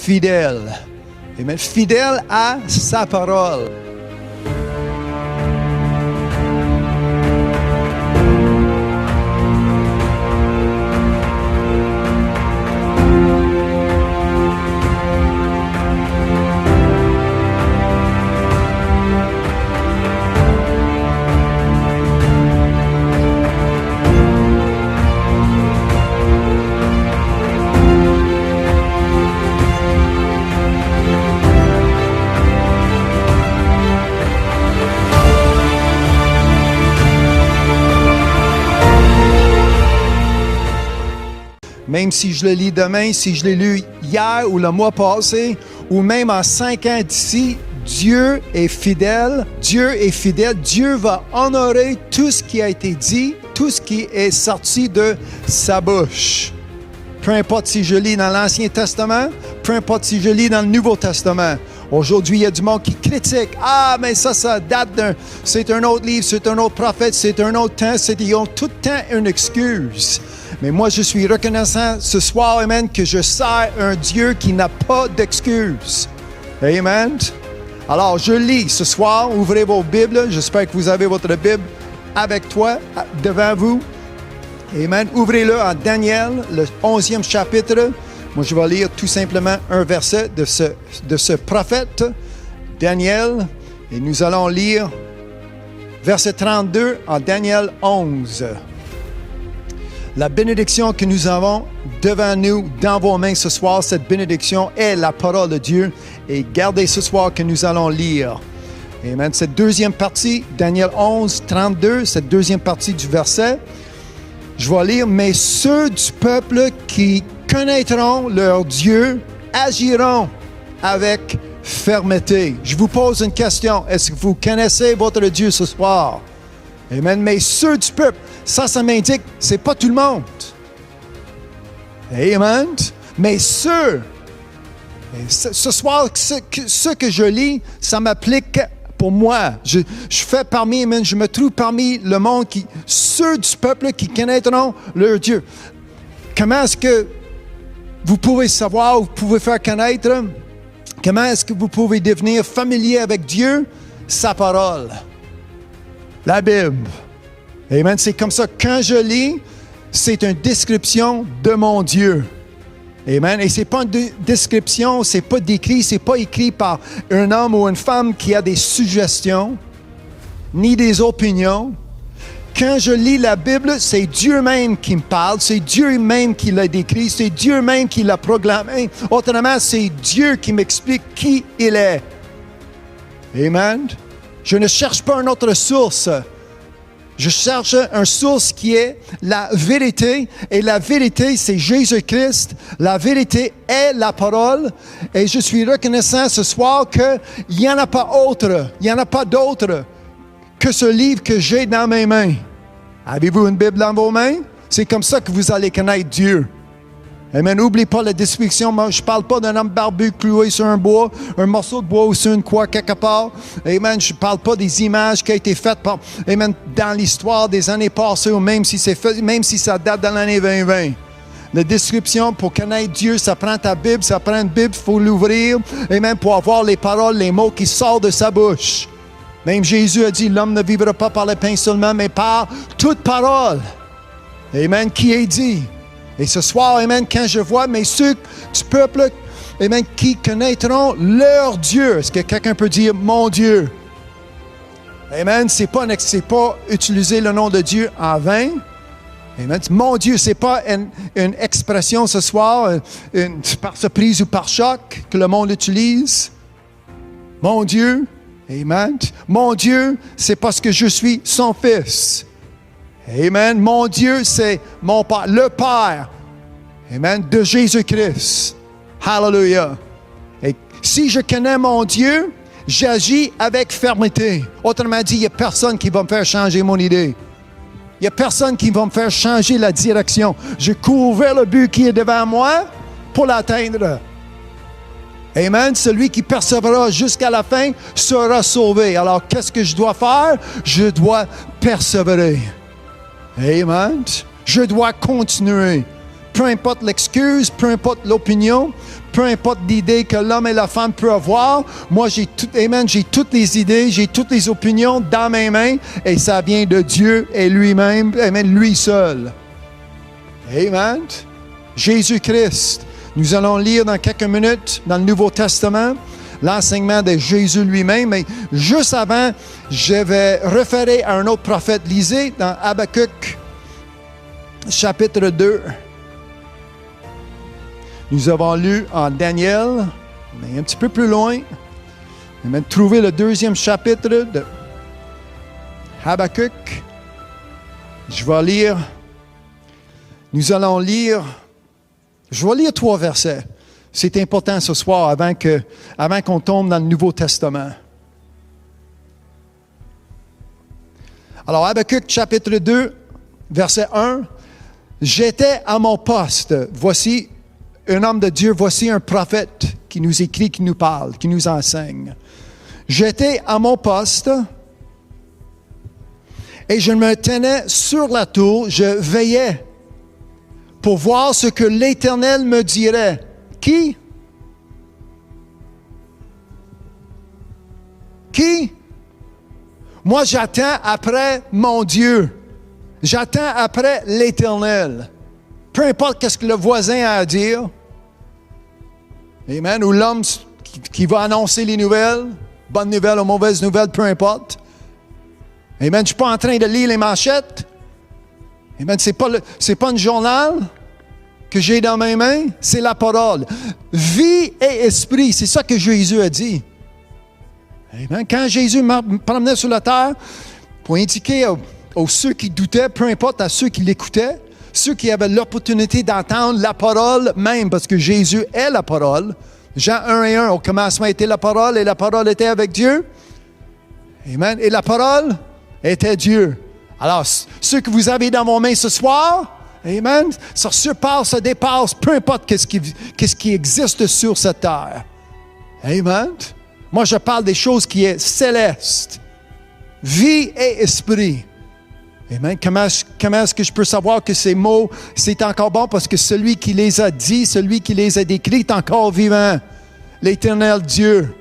fidèle. Amen. Fidèle à sa parole. Même si je le lis demain, si je l'ai lu hier ou le mois passé, ou même en 5 ans d'ici, Dieu est fidèle. Dieu est fidèle. Dieu va honorer tout ce qui a été dit, tout ce qui est sorti de sa bouche. Peu importe si je lis dans l'Ancien Testament, peu importe si je lis dans le Nouveau Testament. Aujourd'hui, il y a du monde qui critique. Ah, mais ça date c'est un autre livre, c'est un autre prophète, c'est un autre temps. Ils ont tout le temps une excuse. Mais moi, je suis reconnaissant ce soir, amen, que je sers un Dieu qui n'a pas d'excuses. Amen. Alors, je lis ce soir. Ouvrez vos Bibles. J'espère que vous avez votre Bible avec toi, devant vous. Amen. Ouvrez-le en Daniel, le 11e chapitre. Moi, je vais lire tout simplement un verset de ce prophète, Daniel. Et nous allons lire verset 32 en Daniel 11. La bénédiction que nous avons devant nous, dans vos mains ce soir, cette bénédiction est la parole de Dieu. Et gardez ce soir que nous allons lire. Amen. Cette deuxième partie, Daniel 11, 32, cette deuxième partie du verset, je vais lire. « Mais ceux du peuple qui connaîtront leur Dieu agiront avec fermeté. » Je vous pose une question. Est-ce que vous connaissez votre Dieu ce soir? Amen. Mais ceux du peuple, ça m'indique, c'est pas tout le monde. Amen. Mais ceux, ce soir, ce que je lis, ça m'applique pour moi. Je fais parmi, amen, je me trouve parmi le monde ceux du peuple qui connaîtront leur Dieu. Comment est-ce que vous pouvez savoir, vous pouvez faire connaître, comment est-ce que vous pouvez devenir familier avec Dieu? Sa parole. La Bible. Amen. C'est comme ça. Quand je lis, c'est une description de mon Dieu. Amen. Et c'est pas une description, c'est pas décrit, c'est pas écrit par un homme ou une femme qui a des suggestions, ni des opinions. Quand je lis la Bible, c'est Dieu même qui me parle, c'est Dieu même qui l'a décrit, c'est Dieu même qui l'a proclamé. Autrement, c'est Dieu qui m'explique qui il est. Amen. Je ne cherche pas une autre source. Je cherche une source qui est la vérité. Et la vérité, c'est Jésus-Christ. La vérité est la parole. Et je suis reconnaissant ce soir qu'il n'y en a pas autre. Il n'y en a pas d'autre que ce livre que j'ai dans mes mains. Avez-vous une Bible dans vos mains? C'est comme ça que vous allez connaître Dieu. Amen. N'oubliez pas la description. Moi, je ne parle pas d'un homme barbu cloué sur un bois, un morceau de bois ou sur une croix quelque part. Amen. Je ne parle pas des images qui ont été faites dans l'histoire des années passées, ou même si ça date de l'année 2020. La description pour connaître Dieu, ça prend ta Bible, ça prend une Bible, il faut l'ouvrir. Amen. Pour avoir les paroles, les mots qui sortent de sa bouche. Même Jésus a dit, l'homme ne vivra pas par le pain seulement, mais par toute parole. Amen. Qui est dit. Et ce soir, amen, quand je vois mes ceux du peuple, amen, qui connaîtront leur Dieu. Est-ce que quelqu'un peut dire mon Dieu? Amen. C'est pas utiliser le nom de Dieu en vain. Amen. Mon Dieu, c'est pas une expression ce soir, par surprise ou par choc que le monde utilise. Mon Dieu. Amen. Mon Dieu, c'est parce que je suis son fils. Amen. Mon Dieu, c'est mon Père, le Père. Amen. De Jésus-Christ. Hallelujah. Et si je connais mon Dieu, j'agis avec fermeté. Autrement dit, il n'y a personne qui va me faire changer mon idée. Il n'y a personne qui va me faire changer la direction. Je cours vers le but qui est devant moi pour l'atteindre. Amen. Celui qui persévérera jusqu'à la fin sera sauvé. Alors, qu'est-ce que je dois faire? Je dois persévérer. Amen. Je dois continuer. peu importe l'excuse, peu importe l'opinion, peu importe l'idée que l'homme et la femme peuvent avoir, moi j'ai toutes les idées, j'ai toutes les opinions dans mes mains et ça vient de Dieu et lui-même, amen, lui seul. Amen. Jésus-Christ. Nous allons lire dans quelques minutes dans le Nouveau Testament l'enseignement de Jésus lui-même, mais juste avant, je vais référer à un autre prophète. Lisez dans Habakkuk, chapitre 2. Nous avons lu en Daniel, mais un petit peu plus loin. On va trouver le 2e chapitre de Habakkuk. Je vais lire. Nous allons lire. Je vais lire 3 versets. C'est important ce soir avant qu'on tombe dans le Nouveau Testament. Alors, Habakkuk, chapitre 2, verset 1. J'étais à mon poste. Voici un homme de Dieu, voici un prophète qui nous écrit, qui nous parle, qui nous enseigne. J'étais à mon poste et je me tenais sur la tour, je veillais pour voir ce que l'Éternel me dirait. Qui? Qui? Moi, j'attends après mon Dieu. J'attends après l'Éternel. Peu importe ce que le voisin a à dire. Amen. Ou l'homme qui va annoncer les nouvelles, bonnes nouvelles ou mauvaises nouvelles, peu importe. Amen. Je ne suis pas en train de lire les manchettes. Amen. C'est pas un journal que j'ai dans mes mains, c'est la parole. Vie et esprit, c'est ça que Jésus a dit. Amen. Quand Jésus me promenait sur la terre, pour indiquer aux ceux qui doutaient, peu importe à ceux qui l'écoutaient, ceux qui avaient l'opportunité d'entendre la parole même, parce que Jésus est la parole. Jean 1 et 1, au commencement était la parole, et la parole était avec Dieu. Amen. Et la parole était Dieu. Alors, ceux que vous avez dans vos mains ce soir, amen, ça surpasse, ça dépasse, peu importe qu'est-ce qui existe sur cette terre. Amen. Moi, je parle des choses qui sont célestes. Vie et esprit. Amen. Comment est-ce que je peux savoir que ces mots, c'est encore bon? Parce que celui qui les a dit, celui qui les a décrits est encore vivant. L'Éternel Dieu.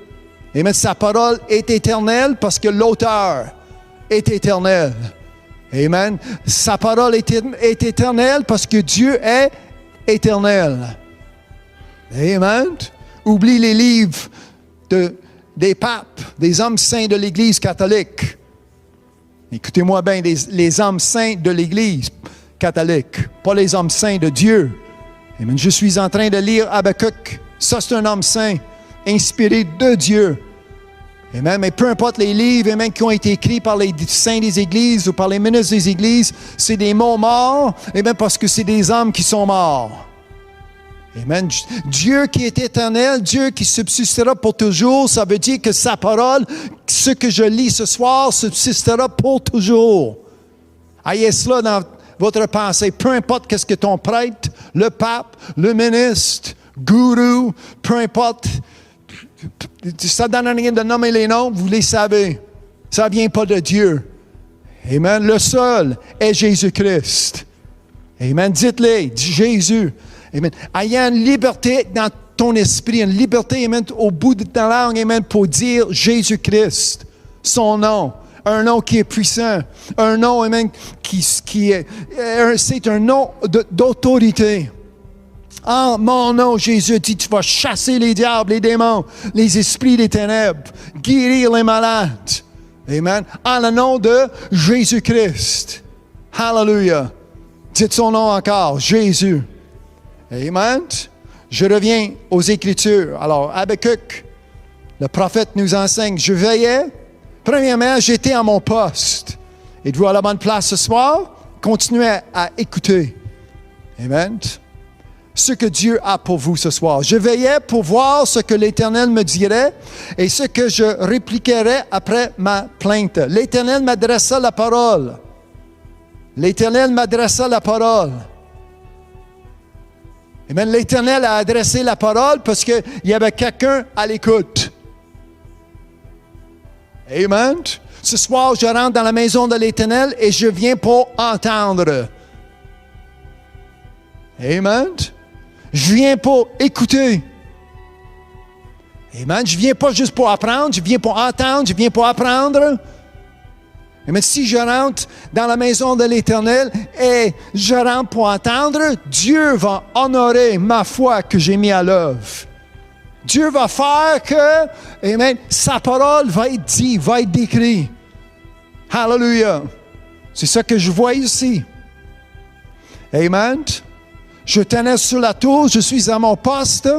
Amen. Sa parole est éternelle parce que l'auteur est éternel. Amen. Sa parole est éternelle parce que Dieu est éternel. Amen. Oublie les livres des papes, des hommes saints de l'Église catholique. Écoutez-moi bien, les hommes saints de l'Église catholique, pas les hommes saints de Dieu. Amen. Je suis en train de lire Habakkuk. Ça, c'est un homme saint, inspiré de Dieu. Amen. Mais peu importe les livres amen, qui ont été écrits par les saints des églises ou par les ministres des églises, c'est des mots morts, amen, parce que c'est des hommes qui sont morts. Amen. Dieu qui est éternel, Dieu qui subsistera pour toujours, ça veut dire que sa parole, ce que je lis ce soir, subsistera pour toujours. Ayez cela dans votre pensée. Peu importe qu'est-ce que ton prêtre, le pape, le ministre, gourou, peu importe, ça ne donne rien de nommer les noms, vous les savez. Ça ne vient pas de Dieu. Amen. Le seul est Jésus-Christ. Amen. Dites-le, Jésus. Amen. Ayant une liberté dans ton esprit, une liberté, amen, au bout de ta langue, amen, pour dire Jésus-Christ, son nom. Un nom qui est puissant. Un nom, amen, qui est, c'est un nom d'autorité. En mon nom, Jésus dit, tu vas chasser les diables, les démons, les esprits des ténèbres, guérir les malades. Amen. En le nom de Jésus-Christ. Hallelujah. Dites son nom encore, Jésus. Amen. Je reviens aux Écritures. Alors, Habakkuk, le prophète nous enseigne, je veillais. Premièrement, j'étais à mon poste. Êtes-vous à la bonne place ce soir? Continuez à écouter. Amen. Ce que Dieu a pour vous ce soir. Je veillais pour voir ce que l'Éternel me dirait et ce que je répliquerais après ma plainte. L'Éternel m'adressa la parole. L'Éternel m'adressa la parole. Amen. L'Éternel a adressé la parole parce qu'il y avait quelqu'un à l'écoute. Amen. Ce soir, je rentre dans la maison de l'Éternel et je viens pour entendre. Amen. Je viens pour écouter. Amen. Je viens pas juste pour apprendre, je viens pour entendre, je viens pour apprendre. Mais si je rentre dans la maison de l'Éternel et je rentre pour entendre, Dieu va honorer ma foi que j'ai mis à l'œuvre. Dieu va faire que, amen, sa parole va être dite, va être décrite. Hallelujah. C'est ça que je vois ici. Amen. Je tenais sur la tour, je suis à mon poste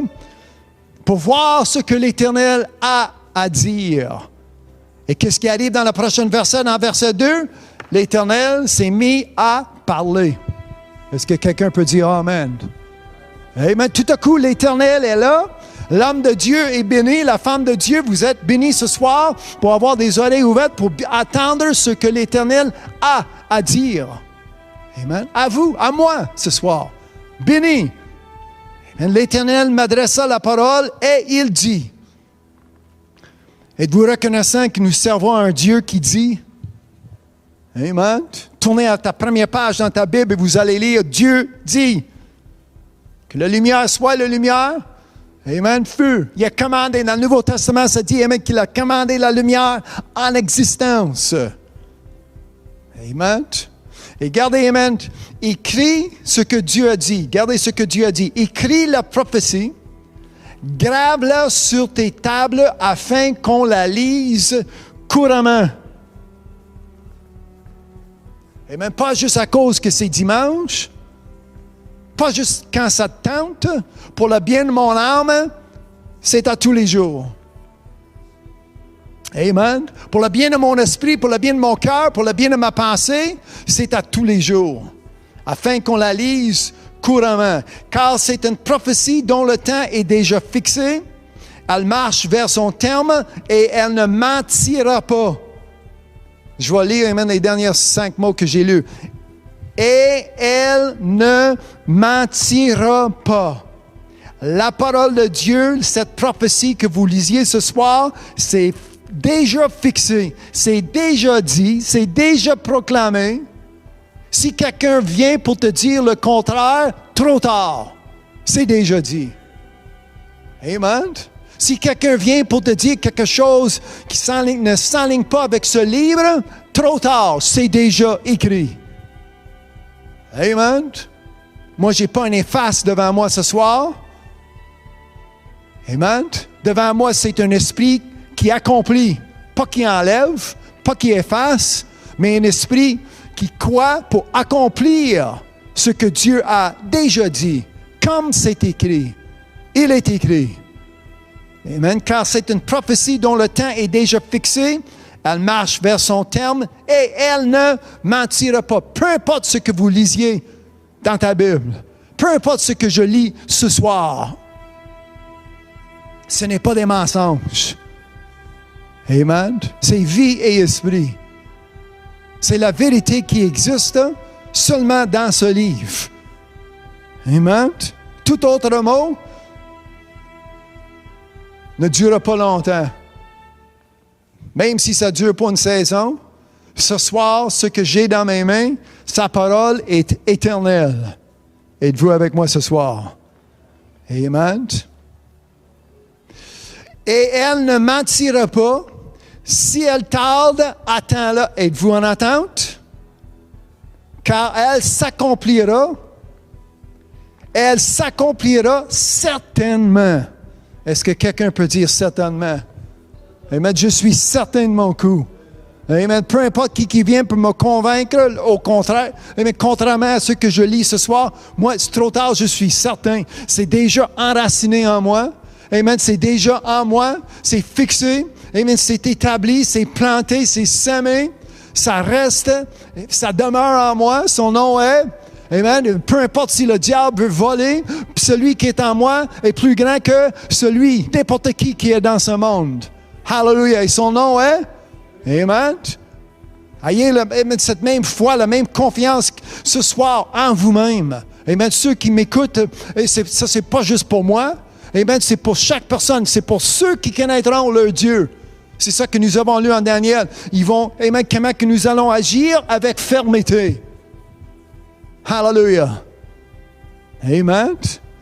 pour voir ce que l'Éternel a à dire. Et qu'est-ce qui arrive dans le prochain verset, dans verset 2? L'Éternel s'est mis à parler. Est-ce que quelqu'un peut dire Amen? Amen. Tout à coup, l'Éternel est là. L'homme de Dieu est béni. La femme de Dieu, vous êtes bénis ce soir pour avoir des oreilles ouvertes, pour attendre ce que l'Éternel a à dire. Amen. À vous, à moi ce soir. Béni. L'Éternel m'adressa la parole et il dit. Êtes-vous reconnaissant que nous servons à un Dieu qui dit? Amen. Tournez à ta première page dans ta Bible et vous allez lire Dieu dit. Que la lumière soit la lumière. Amen. Feu. Il a commandé, dans le Nouveau Testament, ça dit, amen, qu'il a commandé la lumière en existence. Amen. Et gardez, amen, écris ce que Dieu a dit. Gardez ce que Dieu a dit. Écris la prophétie. Grave-la sur tes tables afin qu'on la lise couramment. Et même pas juste à cause que c'est dimanche, pas juste quand ça te tente, pour le bien de mon âme, c'est à tous les jours. Amen. Pour le bien de mon esprit, pour le bien de mon cœur, pour le bien de ma pensée, c'est à tous les jours. Afin qu'on la lise couramment. Car c'est une prophétie dont le temps est déjà fixé. Elle marche vers son terme et elle ne mentira pas. Je vais lire amen, les derniers 5 mots que j'ai lus. Et elle ne mentira pas. La parole de Dieu, cette prophétie que vous lisiez ce soir, c'est déjà fixé, c'est déjà dit, c'est déjà proclamé. Si quelqu'un vient pour te dire le contraire, trop tard, c'est déjà dit. Amen. Si quelqu'un vient pour te dire quelque chose qui ne s'enligne pas avec ce livre, trop tard, c'est déjà écrit. Amen. Moi, je n'ai pas un efface devant moi ce soir. Amen. Devant moi, c'est un esprit qui accomplit, pas qui enlève, pas qui efface, mais un esprit qui croit pour accomplir ce que Dieu a déjà dit, comme c'est écrit. Il est écrit. Amen. Car c'est une prophétie dont le temps est déjà fixé. Elle marche vers son terme et elle ne mentira pas. Peu importe ce que vous lisiez dans ta Bible, peu importe ce que je lis ce soir, ce n'est pas des mensonges. Amen. C'est vie et esprit. C'est la vérité qui existe seulement dans ce livre. Amen. Tout autre mot ne durera pas longtemps. Même si ça ne dure pas une saison, ce soir, ce que j'ai dans mes mains, sa parole est éternelle. Êtes-vous avec moi ce soir? Amen. Et elle ne mentira pas. Si elle tarde, attends-la. Êtes-vous en attente? Car elle s'accomplira. Elle s'accomplira certainement. Est-ce que quelqu'un peut dire certainement? Amen. Je suis certain de mon coup. Amen. Peu importe qui vient pour me convaincre, au contraire. Amen. Contrairement à ce que je lis ce soir, moi, c'est trop tard, je suis certain. C'est déjà enraciné en moi. Amen. C'est déjà en moi. C'est fixé. Amen. C'est établi, c'est planté, c'est semé. Ça reste, ça demeure en moi. Son nom est... Amen. Peu importe si le diable veut voler, celui qui est en moi est plus grand que celui, n'importe qui est dans ce monde. Hallelujah. Et son nom est? Amen. Ayez cette même foi, la même confiance ce soir en vous-même. Amen. Ceux qui m'écoutent, ça c'est pas juste pour moi. Amen. C'est pour chaque personne. C'est pour ceux qui connaîtront leur Dieu. C'est ça que nous avons lu en Daniel. Ils vont, amen, comment que nous allons agir avec fermeté. Hallelujah. Amen.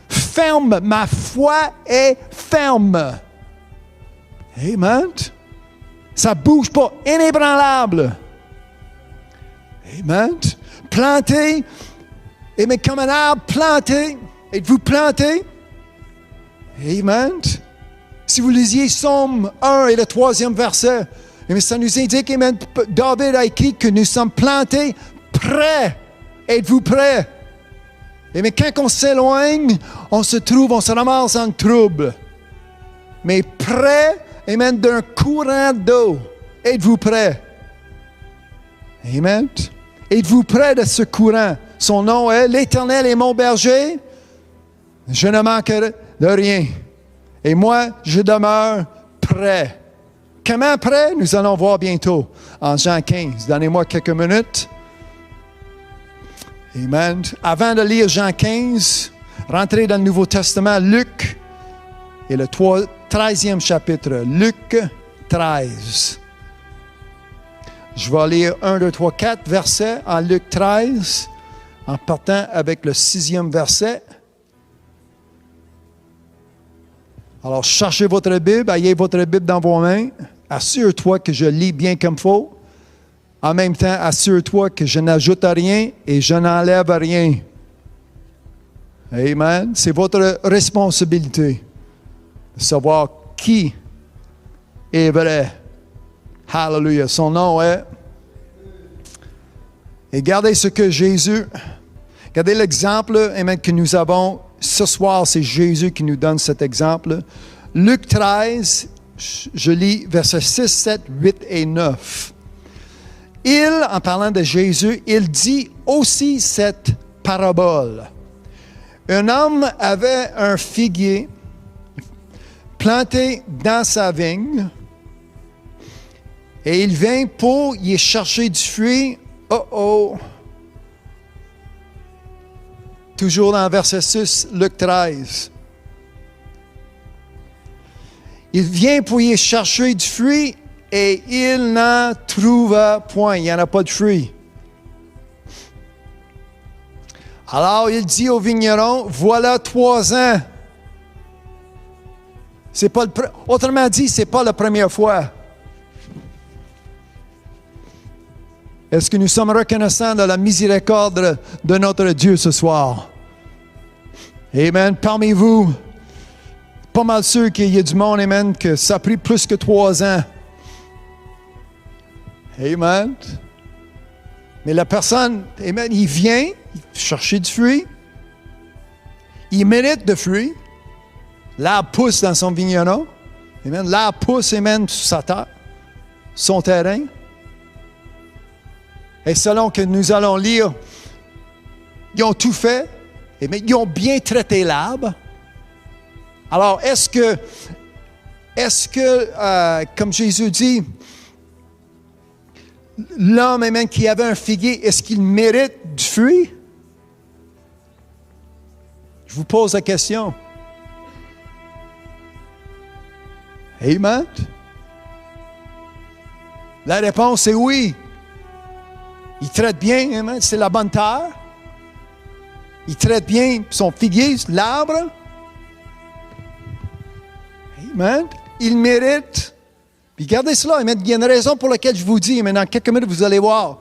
Ferme, ma foi est ferme. Amen. Ça ne bouge pas, inébranlable. Amen. Planté, amen, comme un arbre planté. Êtes-vous planté? Amen. Si vous lisiez Psaume 1 et le 3e verset, amen, ça nous indique, amen, David a écrit que nous sommes plantés, prêts. Êtes-vous prêts? Mais quand on s'éloigne, on se ramasse en trouble. Mais près, amen, d'un courant d'eau. Êtes-vous prêts? Amen. Êtes-vous prêts de ce courant? Son nom est l'Éternel est mon berger. Je ne manquerai de rien. Et moi, je demeure prêt. Comment prêt? Nous allons voir bientôt en Jean 15. Donnez-moi quelques minutes. Amen. Avant de lire Jean 15, rentrez dans le Nouveau Testament, Luc et le 13e chapitre. Luc 13. Je vais lire 1, 2, 3, 4 versets en Luc 13, en partant avec le 6e verset. Alors, cherchez votre Bible, ayez votre Bible dans vos mains. Assure-toi que je lis bien comme il faut. En même temps, assure-toi que je n'ajoute rien et je n'enlève rien. Amen. C'est votre responsabilité de savoir qui est vrai. Hallelujah. Son nom est. Et regardez ce que Jésus. Regardez l'exemple, amen, que nous avons. Ce soir, c'est Jésus qui nous donne cet exemple. Luc 13, je lis versets 6, 7, 8 et 9. Il, en parlant de Jésus, il dit aussi cette parabole. Un homme avait un figuier planté dans sa vigne et il vint pour y chercher du fruit. Toujours dans verset 6, Luc 13. Il vient pour y chercher du fruit et il n'en trouva point. Il n'y en a pas de fruit. Alors il dit au vigneron, voilà 3 ans. Autrement dit, ce n'est pas la première fois. Est-ce que nous sommes reconnaissants de la miséricorde de notre Dieu ce soir? Amen. Parmi vous, pas mal sûr qu'il y a du monde, amen, que ça a pris plus que 3 ans. Amen. Mais la personne, amen, il vient chercher du fruit. Il mérite de fruits. L'arbre pousse dans son vigneron. Amen. L'arbre pousse, amen, sur sa terre, son terrain. Et selon que nous allons lire, ils ont tout fait. Amen. Ils ont bien traité l'arbre. Alors, est-ce que, comme Jésus dit, l'homme, amen, qui avait un figuier, est-ce qu'il mérite du fruit? Je vous pose la question. Amen. La réponse est oui. Il traite bien, amen, c'est la bonne terre. Il traite bien son figuier, l'arbre. Amen. Il mérite. Puis gardez cela. Amen. Il y a une raison pour laquelle je vous dis. Mais dans quelques minutes, vous allez voir.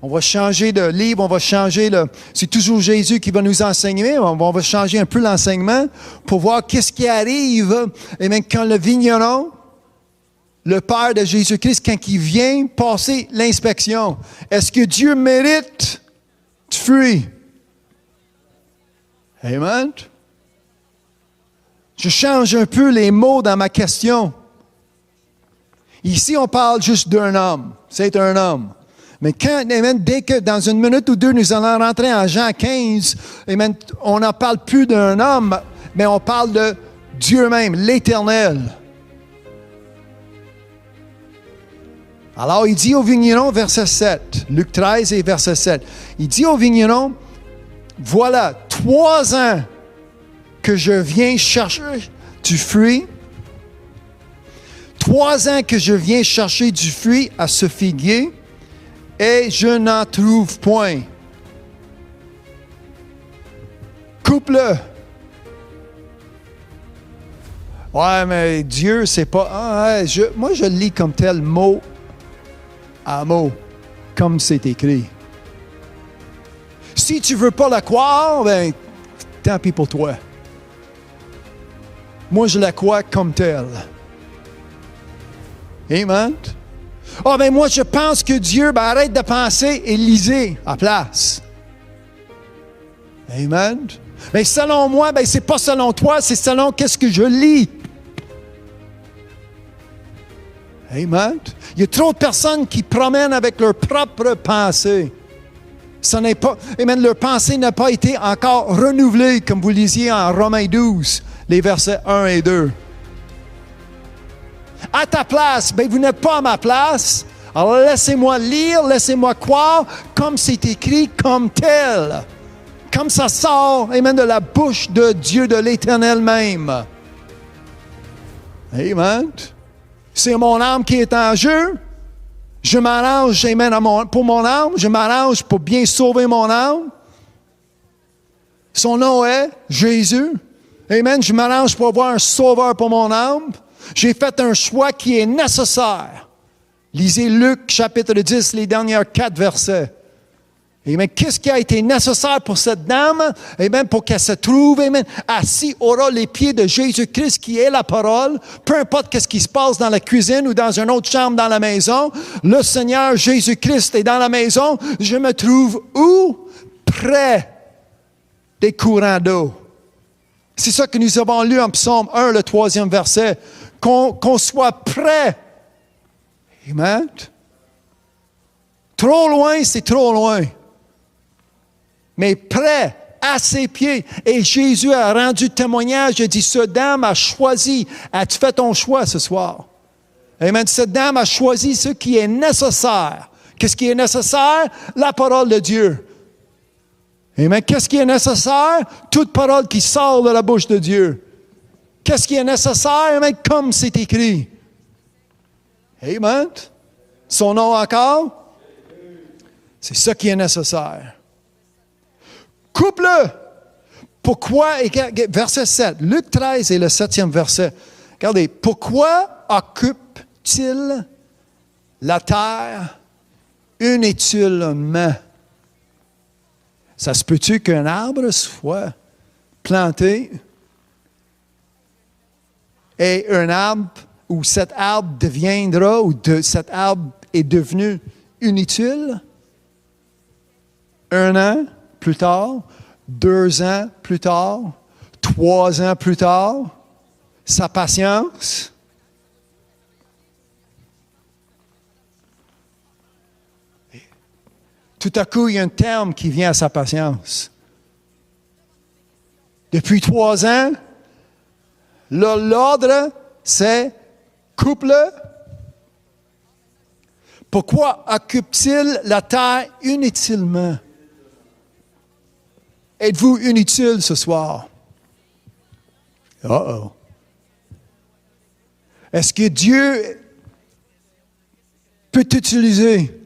On va changer de livre. On va changer c'est toujours Jésus qui va nous enseigner. On va changer un peu l'enseignement pour voir qu'est-ce qui arrive. Amen. Quand le vigneron, le Père de Jésus-Christ, quand il vient passer l'inspection, est-ce que Dieu mérite du fruit? Amen. Je change un peu les mots dans ma question. Ici, on parle juste d'un homme. C'est un homme. Mais dès que dans une minute ou deux, nous allons rentrer en Jean 15, amen, on n'en parle plus d'un homme, mais on parle de Dieu même, l'Éternel. Alors, il dit au vigneron, verset 7, Luc 13 et verset 7, il dit au vigneron, voilà 3 ans que je viens chercher du fruit. 3 ans que je viens chercher du fruit à ce figuier et je n'en trouve point. Coupe-le. Ouais, mais Dieu, c'est pas... moi, je le lis comme tel, mot à mot, comme c'est écrit. Si tu veux pas le croire, ben, tant pis pour toi. Moi, je la crois comme telle. Amen. Ah, ben moi, je pense que Dieu, ben arrête de penser et lisez à place. Amen. Mais selon moi, ben c'est pas selon toi, c'est selon qu'est-ce que je lis. Amen. Il y a trop de personnes qui promènent avec leurs propres pensées. Ce n'est pas, amen, leur pensée n'a pas été encore renouvelée, comme vous lisiez en Romains 12, les versets 1 et 2. À ta place, ben vous n'êtes pas à ma place. Alors laissez-moi lire, laissez-moi croire, comme c'est écrit, comme tel. Comme ça sort, amen, de la bouche de Dieu, de l'Éternel même. Amen. C'est mon âme qui est en jeu. Je m'arrange, amen, pour mon âme. Je m'arrange pour bien sauver mon âme. Son nom est Jésus. Amen. Je m'arrange pour avoir un sauveur pour mon âme. J'ai fait un choix qui est nécessaire. Lisez Luc, chapitre 10, les derniers 4 versets. Amen. Qu'est-ce qui a été nécessaire pour cette dame? Amen. Pour qu'elle se trouve, amen, assis aura les pieds de Jésus-Christ qui est la parole. Peu importe qu'est-ce qui se passe dans la cuisine ou dans une autre chambre dans la maison, le Seigneur Jésus-Christ est dans la maison. Je me trouve où? Près des courants d'eau. C'est ça que nous avons lu en Psaume 1, le 3e verset. Qu'on soit prêt. Amen. Trop loin, c'est trop loin. Mais prêt à ses pieds. Et Jésus a rendu témoignage. Il a dit, cette dame a choisi. As-tu fait ton choix ce soir? Amen. Cette dame a choisi ce qui est nécessaire. Qu'est-ce qui est nécessaire? La parole de Dieu. Amen. Qu'est-ce qui est nécessaire? Toute parole qui sort de la bouche de Dieu. Qu'est-ce qui est nécessaire? Amen. Comme c'est écrit. Amen. Son nom encore? C'est ça qui est nécessaire. Coupe-le. Pourquoi, verset 7, Luc 13 et le 7e verset. Regardez, pourquoi occupe-t-il la terre inutilement? Ça se peut-tu qu'un arbre soit planté et un arbre, ou cet arbre deviendra, cet arbre est devenu inutile? 1 an plus tard, 2 ans plus tard, 3 ans plus tard, sa patience. Tout à coup, il y a un terme qui vient à sa patience. Depuis 3 ans, l'ordre, c'est coupe-le. Pourquoi occupe-t-il la terre inutilement? Êtes-vous inutile ce soir? Uh-oh. Est-ce que Dieu peut t'utiliser?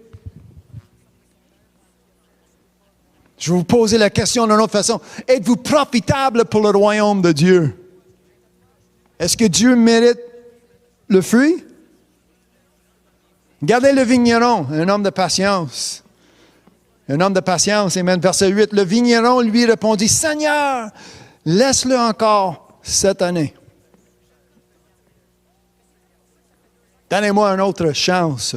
Je vais vous poser la question d'une autre façon. Êtes-vous profitable pour le royaume de Dieu? Est-ce que Dieu mérite le fruit? Regardez le vigneron, un homme de patience. Un homme de patience, amen. Verset 8, le vigneron lui répondit, « Seigneur, laisse-le encore cette année. Donnez-moi une autre chance.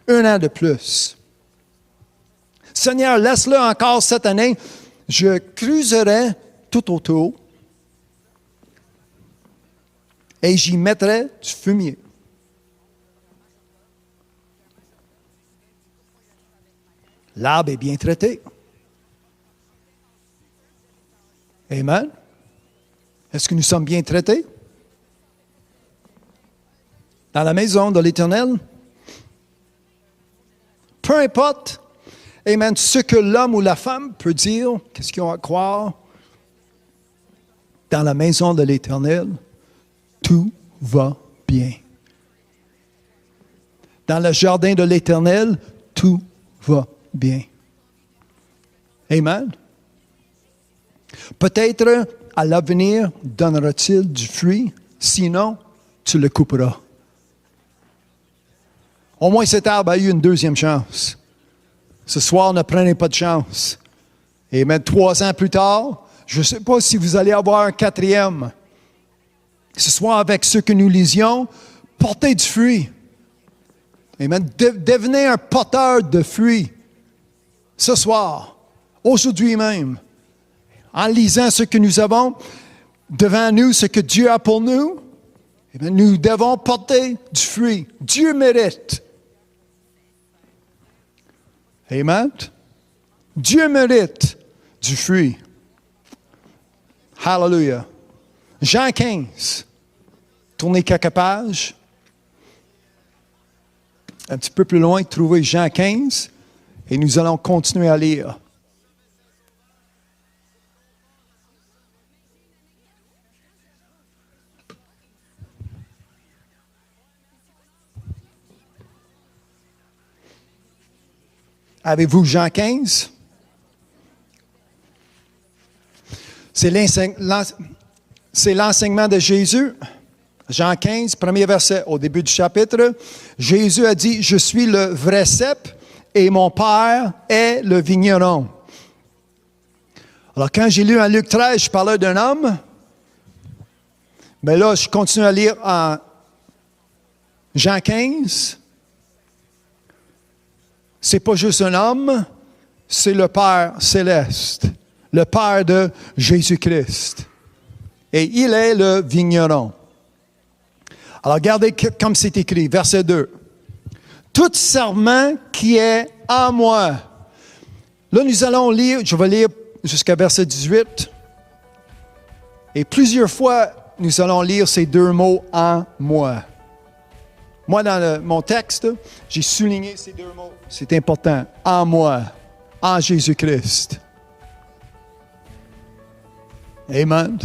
1 an de plus. Seigneur, laisse-le encore cette année. Je creuserai tout autour et j'y mettrai du fumier. » L'arbre est bien traité. Amen. Est-ce que nous sommes bien traités? Dans la maison de l'Éternel? Peu importe, amen, ce que l'homme ou la femme peut dire, qu'est-ce qu'ils ont à croire, dans la maison de l'Éternel, tout va bien. Dans le jardin de l'Éternel, tout va bien. Amen. Peut-être à l'avenir donnera-t-il du fruit, sinon tu le couperas. Au moins cet arbre a eu une deuxième chance. Ce soir, ne prenez pas de chance. Et même 3 ans plus tard, je ne sais pas si vous allez avoir un 4e. Ce soir, avec ce que nous lisions, portez du fruit. Amen. Devenez un porteur de fruits. Ce soir, aujourd'hui même, en lisant ce que nous avons devant nous, ce que Dieu a pour nous, amen, nous devons porter du fruit. Dieu mérite. Amen. Dieu mérite du fruit. Hallelujah. Jean 15. Tournez quelques pages. Un petit peu plus loin, trouvez Jean 15. Et nous allons continuer à lire. Avez-vous Jean 15? C'est l'enseignement de Jésus. Jean 15, premier verset, au début du chapitre. Jésus a dit, « Je suis le vrai cep et mon Père est le vigneron. » Alors, quand j'ai lu en Luc 13, je parlais d'un homme. Mais là, je continue à lire en Jean 15. C'est pas juste un homme, c'est le Père céleste, le Père de Jésus-Christ. Et il est le vigneron. Alors, regardez comme c'est écrit, verset 2. « Tout serment qui est en moi. » Là, nous allons lire, je vais lire jusqu'à verset 18. Et plusieurs fois, nous allons lire ces 2 mots « en moi ». Moi, dans mon texte, j'ai souligné ces 2 mots. C'est important. En moi, en Jésus-Christ. Amen.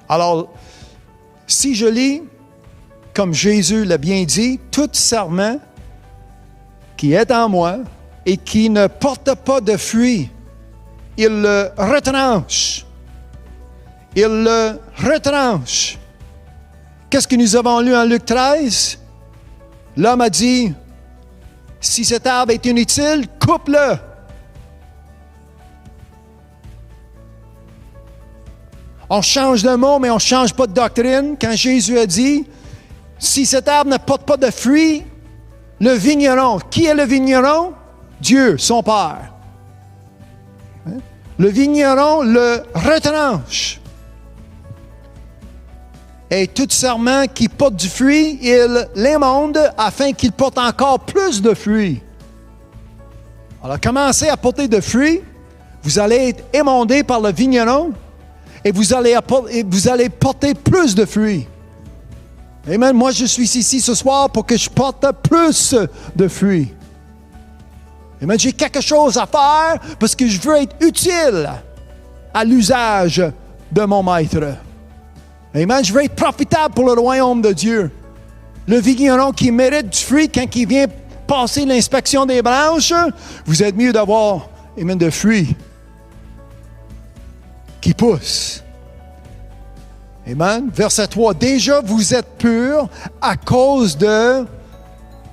Alors, si je lis, comme Jésus l'a bien dit, tout serment qui est en moi et qui ne porte pas de fruit, il le retranche. Il le retranche. Qu'est-ce que nous avons lu en Luc 13? L'homme a dit, si cet arbre est inutile, coupe-le. On change de mot, mais on ne change pas de doctrine. Quand Jésus a dit, si cet arbre ne porte pas de fruits, le vigneron. Qui est le vigneron? Dieu, son Père. Le vigneron le retranche. Et tout serment qui porte du fruit, il l'émonde afin qu'il porte encore plus de fruits. Alors, commencez à porter de fruits. Vous allez être émondé par le vigneron et vous allez porter plus de fruits. Amen. Moi, je suis ici ce soir pour que je porte plus de fruits. Amen. J'ai quelque chose à faire parce que je veux être utile à l'usage de mon maître. Amen. Je veux être profitable pour le royaume de Dieu. Le vigneron qui mérite du fruit quand il vient passer l'inspection des branches, vous êtes mieux d'avoir, amen, de fruits qui poussent. Amen. Verset 3. Déjà vous êtes purs à cause de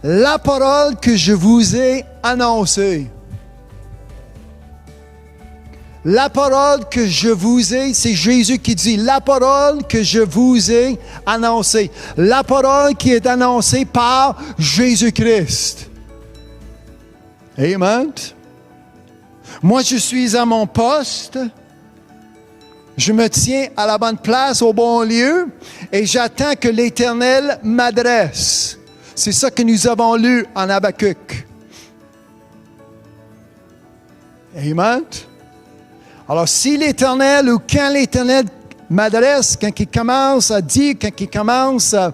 la parole que je vous ai annoncée. La parole que je vous ai, c'est Jésus qui dit, la parole que je vous ai annoncée. La parole qui est annoncée par Jésus-Christ. Amen. Moi, je suis à mon poste. Je me tiens à la bonne place, au bon lieu, et j'attends que l'Éternel m'adresse. C'est ça que nous avons lu en Habakkuk. Amen. Alors, si l'Éternel, ou quand l'Éternel m'adresse, quand il commence à dire, quand il commence à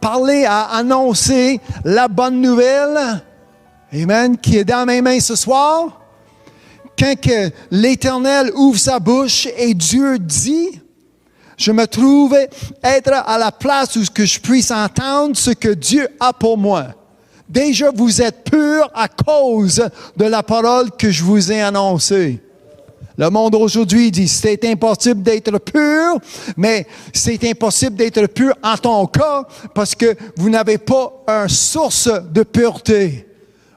parler, à annoncer la bonne nouvelle, amen, qui est dans mes mains ce soir, quand que l'Éternel ouvre sa bouche et Dieu dit, je me trouve être à la place où que je puisse entendre ce que Dieu a pour moi. Déjà, vous êtes purs à cause de la parole que je vous ai annoncée. Le monde aujourd'hui dit, c'est impossible d'être pur, mais c'est impossible d'être pur en ton cas parce que vous n'avez pas une source de pureté.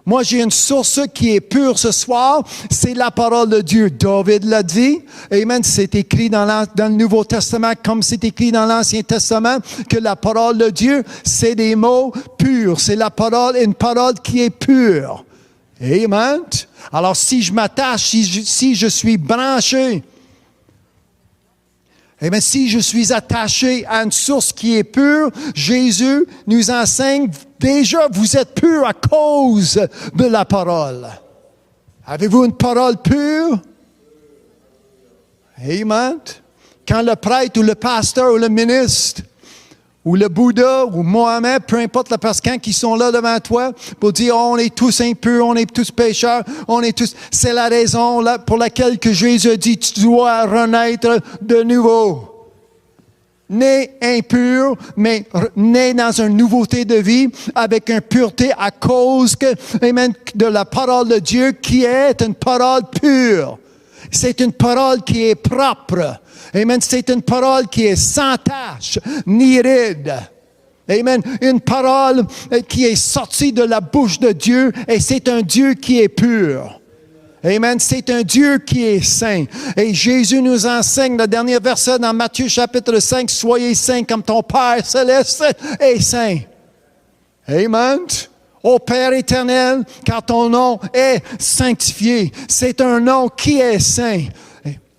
Moi, j'ai une source qui est pure ce soir, c'est la parole de Dieu. David l'a dit, amen, c'est écrit dans le Nouveau Testament comme c'est écrit dans l'Ancien Testament, que la parole de Dieu, c'est des mots purs. C'est la parole, une parole qui est pure. Amen. Alors, si je m'attache, si je suis branché, eh bien, si je suis attaché à une source qui est pure, Jésus nous enseigne, déjà, vous êtes purs à cause de la parole. Avez-vous une parole pure? Amen. Quand le prêtre ou le pasteur ou le ministre ou le Bouddha ou Mohamed, peu importe la personne qui sont là devant toi pour dire on est tous impurs, on est tous pécheurs, on est tous... C'est la raison pour laquelle que Jésus a dit tu dois renaître de nouveau. Né impur, mais né dans une nouveauté de vie avec une pureté à cause amen, de la parole de Dieu qui est une parole pure. C'est une parole qui est propre. Amen. C'est une parole qui est sans tache, ni ride. Amen. Une parole qui est sortie de la bouche de Dieu et c'est un Dieu qui est pur. Amen. C'est un Dieu qui est saint. Et Jésus nous enseigne, le dernier verset dans Matthieu chapitre 5, soyez saints comme ton Père céleste est saint. Amen. Ô Père éternel, car ton nom est sanctifié. C'est un nom qui est saint.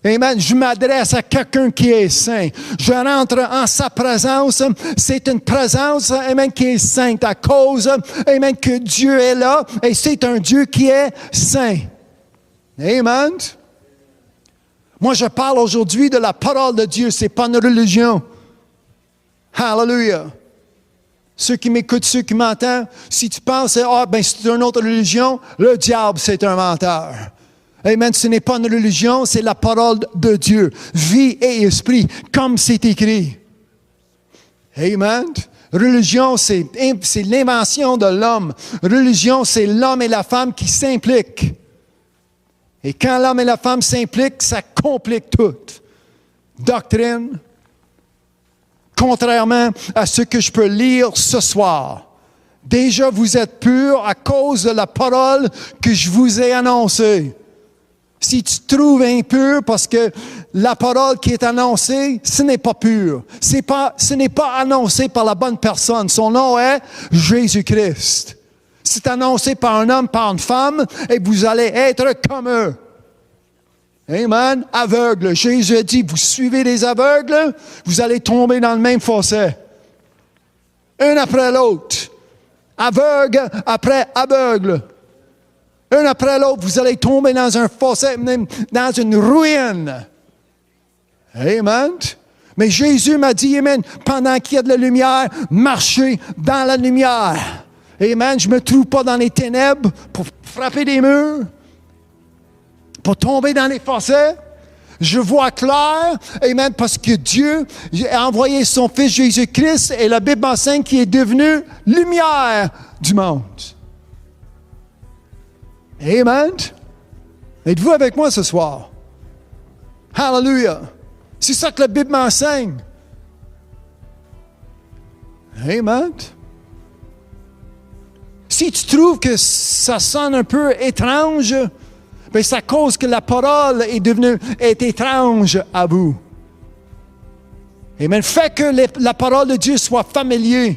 Amen. Je m'adresse à quelqu'un qui est saint. Je rentre en sa présence. C'est une présence, amen, qui est sainte à cause, amen, que Dieu est là et c'est un Dieu qui est saint. Amen. Moi, je parle aujourd'hui de la parole de Dieu. C'est pas une religion. Hallelujah. Ceux qui m'écoutent, ceux qui m'entendent, si tu penses, c'est une autre religion, le diable, c'est un menteur. Amen. Ce n'est pas une religion, c'est la parole de Dieu. Vie et esprit, comme c'est écrit. Amen. Religion, c'est l'invention de l'homme. Religion, c'est l'homme et la femme qui s'impliquent. Et quand l'homme et la femme s'impliquent, ça complique tout. Doctrine, contrairement à ce que je peux lire ce soir. Déjà, vous êtes purs à cause de la parole que je vous ai annoncée. Si tu te trouves impur parce que la parole qui est annoncée, ce n'est pas pur. Ce n'est pas annoncé par la bonne personne. Son nom est Jésus-Christ. C'est annoncé par un homme, par une femme, et vous allez être comme eux. Amen. Aveugle. Jésus a dit, vous suivez les aveugles, vous allez tomber dans le même fossé. Un après l'autre. Aveugle après aveugle. Un après l'autre, vous allez tomber dans un fossé, dans une ruine. Amen. Mais Jésus m'a dit, amen, pendant qu'il y a de la lumière, marchez dans la lumière. Amen. Je ne me trouve pas dans les ténèbres pour frapper des murs, pour tomber dans les fossés. Je vois clair, amen, parce que Dieu a envoyé son Fils Jésus-Christ et la Bible enseigne qui est devenu lumière du monde. Amen. Êtes-vous avec moi ce soir? Hallelujah. C'est ça que la Bible m'enseigne. Amen. Si tu trouves que ça sonne un peu étrange, ben c'est à cause que la parole est étrange à vous. Amen. Fait que la parole de Dieu soit familière.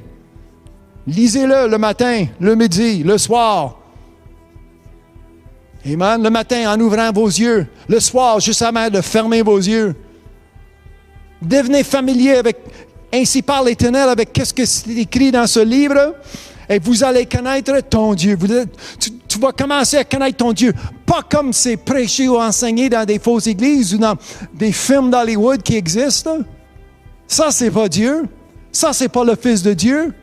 Lisez-le le matin, le midi, le soir. Amen. Le matin, en ouvrant vos yeux. Le soir, juste avant de fermer vos yeux. Devenez familier avec, ainsi parle l'Éternel, avec qu'est-ce que c'est écrit dans ce livre. Et vous allez connaître ton Dieu. Tu vas commencer à connaître ton Dieu. Pas comme c'est prêché ou enseigné dans des fausses églises ou dans des films d'Hollywood qui existent. Ça, c'est pas Dieu. Ça, c'est pas le Fils de Dieu.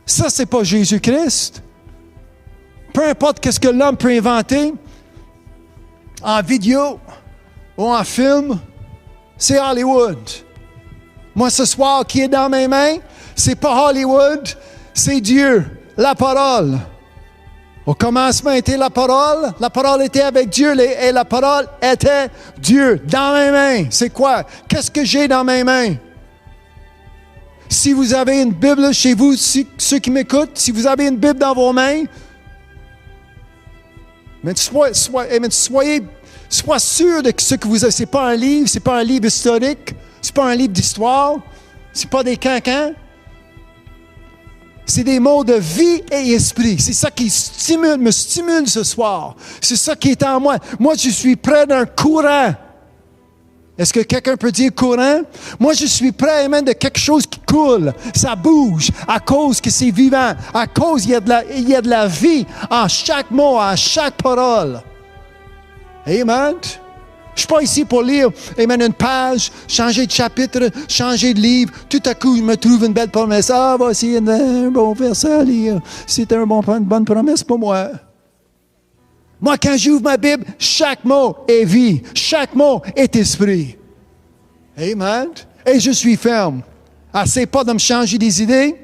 Ça, c'est pas Jésus-Christ. Peu importe qu'est-ce que l'homme peut inventer en vidéo ou en film, c'est Hollywood. Moi, ce soir, qui est dans mes mains, c'est pas Hollywood, c'est Dieu. la parole. Au commencement était la parole était avec Dieu et la parole était Dieu. Dans mes mains, c'est quoi? Qu'est-ce que j'ai dans mes mains? Si vous avez une Bible chez vous, ceux qui m'écoutent, si vous avez une Bible dans vos mains, mais soyez sûr de ce que vous avez. Ce n'est pas un livre, ce n'est pas un livre historique, ce n'est pas un livre d'histoire, ce n'est pas des cancans. C'est des mots de vie et esprit. C'est ça qui me stimule ce soir. C'est ça qui est en moi. Moi, je suis près d'un courant. Est-ce que quelqu'un peut dire courant? Moi, je suis près même de quelque chose qui coule. Ça bouge à cause que c'est vivant. À cause qu'il y a de la vie en chaque mot, en chaque parole. Amen. Je ne suis pas ici pour lire, amen, une page, changer de chapitre, changer de livre. Tout à coup, je me trouve une belle promesse. Ah, voici un bon verset à lire. C'est une bonne promesse pour moi. Moi, quand j'ouvre ma Bible, chaque mot est vie. Chaque mot est esprit. Amen. Et je suis ferme. Assez pas de me changer des idées.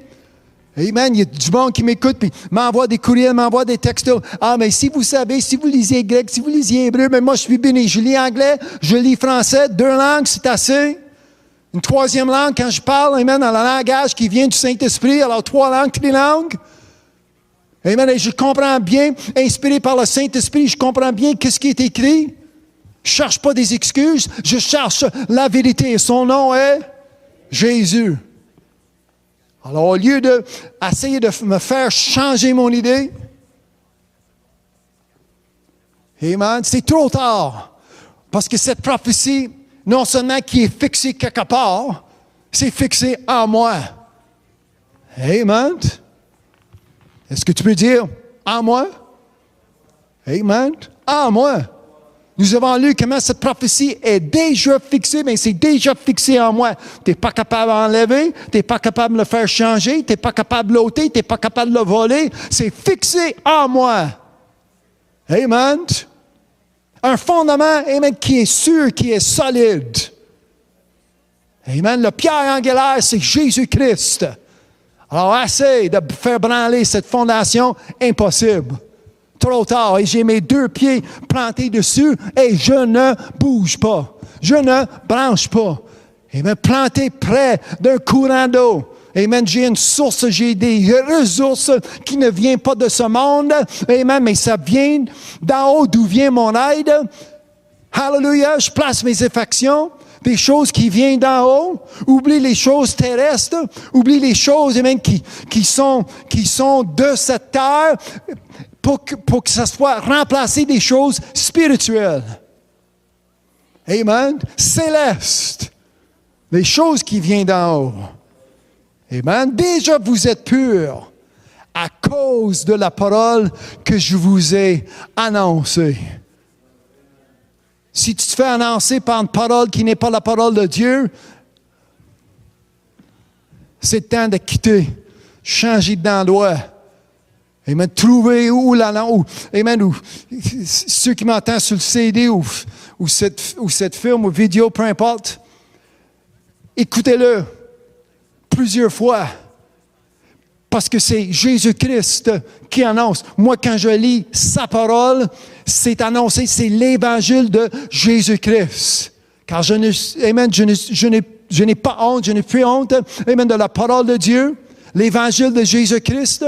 Amen. Il y a du monde qui m'écoute puis m'envoie des courriels, m'envoie des textos. Ah, mais si vous savez, si vous lisez grec, si vous lisez hébreu, mais moi, je suis béni. Je lis anglais, je lis français. 2 langues, c'est assez. Une 3e langue, quand je parle, amen, dans le langage qui vient du Saint-Esprit. Alors, 3 langues, toutes les langues. Amen. Et je comprends bien, inspiré par le Saint-Esprit, je comprends bien qu'est-ce qui est écrit. Je ne cherche pas des excuses, je cherche la vérité. Son nom est Jésus. Alors, au lieu d'essayer de me faire changer mon idée, amen, c'est trop tard. Parce que cette prophétie, non seulement qui est fixée quelque part, c'est fixé en moi. Amen. Est-ce que tu peux dire en moi? Amen. En moi. Nous avons lu comment cette prophétie est déjà fixée, mais c'est déjà fixé en moi. Tu n'es pas capable d'enlever, tu n'es pas capable de le faire changer, tu n'es pas capable de l'ôter, tu n'es pas capable de le voler. C'est fixé en moi. Amen. Un fondement, amen, qui est sûr, qui est solide. Amen. Le pierre angulaire, c'est Jésus-Christ. Alors, essaye de faire branler cette fondation impossible. Trop tard, et j'ai mes 2 pieds plantés dessus et je ne bouge pas. Je ne branche pas. Amen. Planté près d'un courant d'eau. Amen. J'ai une source, j'ai des ressources qui ne viennent pas de ce monde. Amen. Mais ça vient d'en haut d'où vient mon aide. Hallelujah. Je place mes affections. Des choses qui viennent d'en haut. Oublie les choses terrestres. Oublie les choses, amen, qui sont de cette terre. Pour que ça soit remplacé des choses spirituelles. Amen. Célestes. Les choses qui viennent d'en haut. Amen. Déjà, vous êtes purs à cause de la parole que je vous ai annoncée. Si tu te fais annoncer par une parole qui n'est pas la parole de Dieu, c'est le temps de quitter, changer d'endroit. Amen. Trouver où la langue, amen, ou ceux qui m'entendent sur le CD ou cette film ou vidéo, peu importe, écoutez-le plusieurs fois. Parce que c'est Jésus-Christ qui annonce. Moi, quand je lis sa parole, c'est annoncé, c'est l'évangile de Jésus-Christ. Car je n'ai pas honte, je n'ai plus honte, amen, de la parole de Dieu, l'évangile de Jésus-Christ.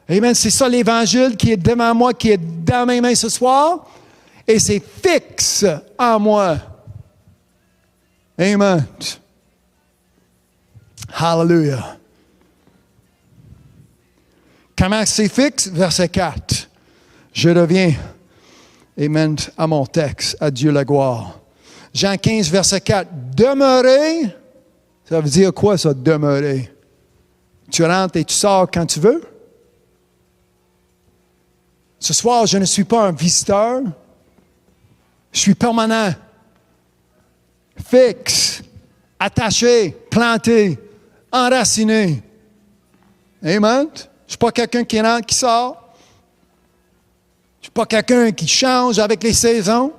Amen. C'est ça l'évangile qui est devant moi, qui est dans mes mains ce soir. Et c'est fixe en moi. Amen. Hallelujah. Comment c'est fixe? Verset 4. Je reviens, amen, à mon texte. À Dieu la gloire. Jean 15, verset 4. Demeurer, ça veut dire quoi ça, demeurer? Tu rentres et tu sors quand tu veux? Ce soir, je ne suis pas un visiteur. Je suis permanent, fixe, attaché, planté, enraciné. Amen. Je ne suis pas quelqu'un qui rentre, qui sort. Je ne suis pas quelqu'un qui change avec les saisons.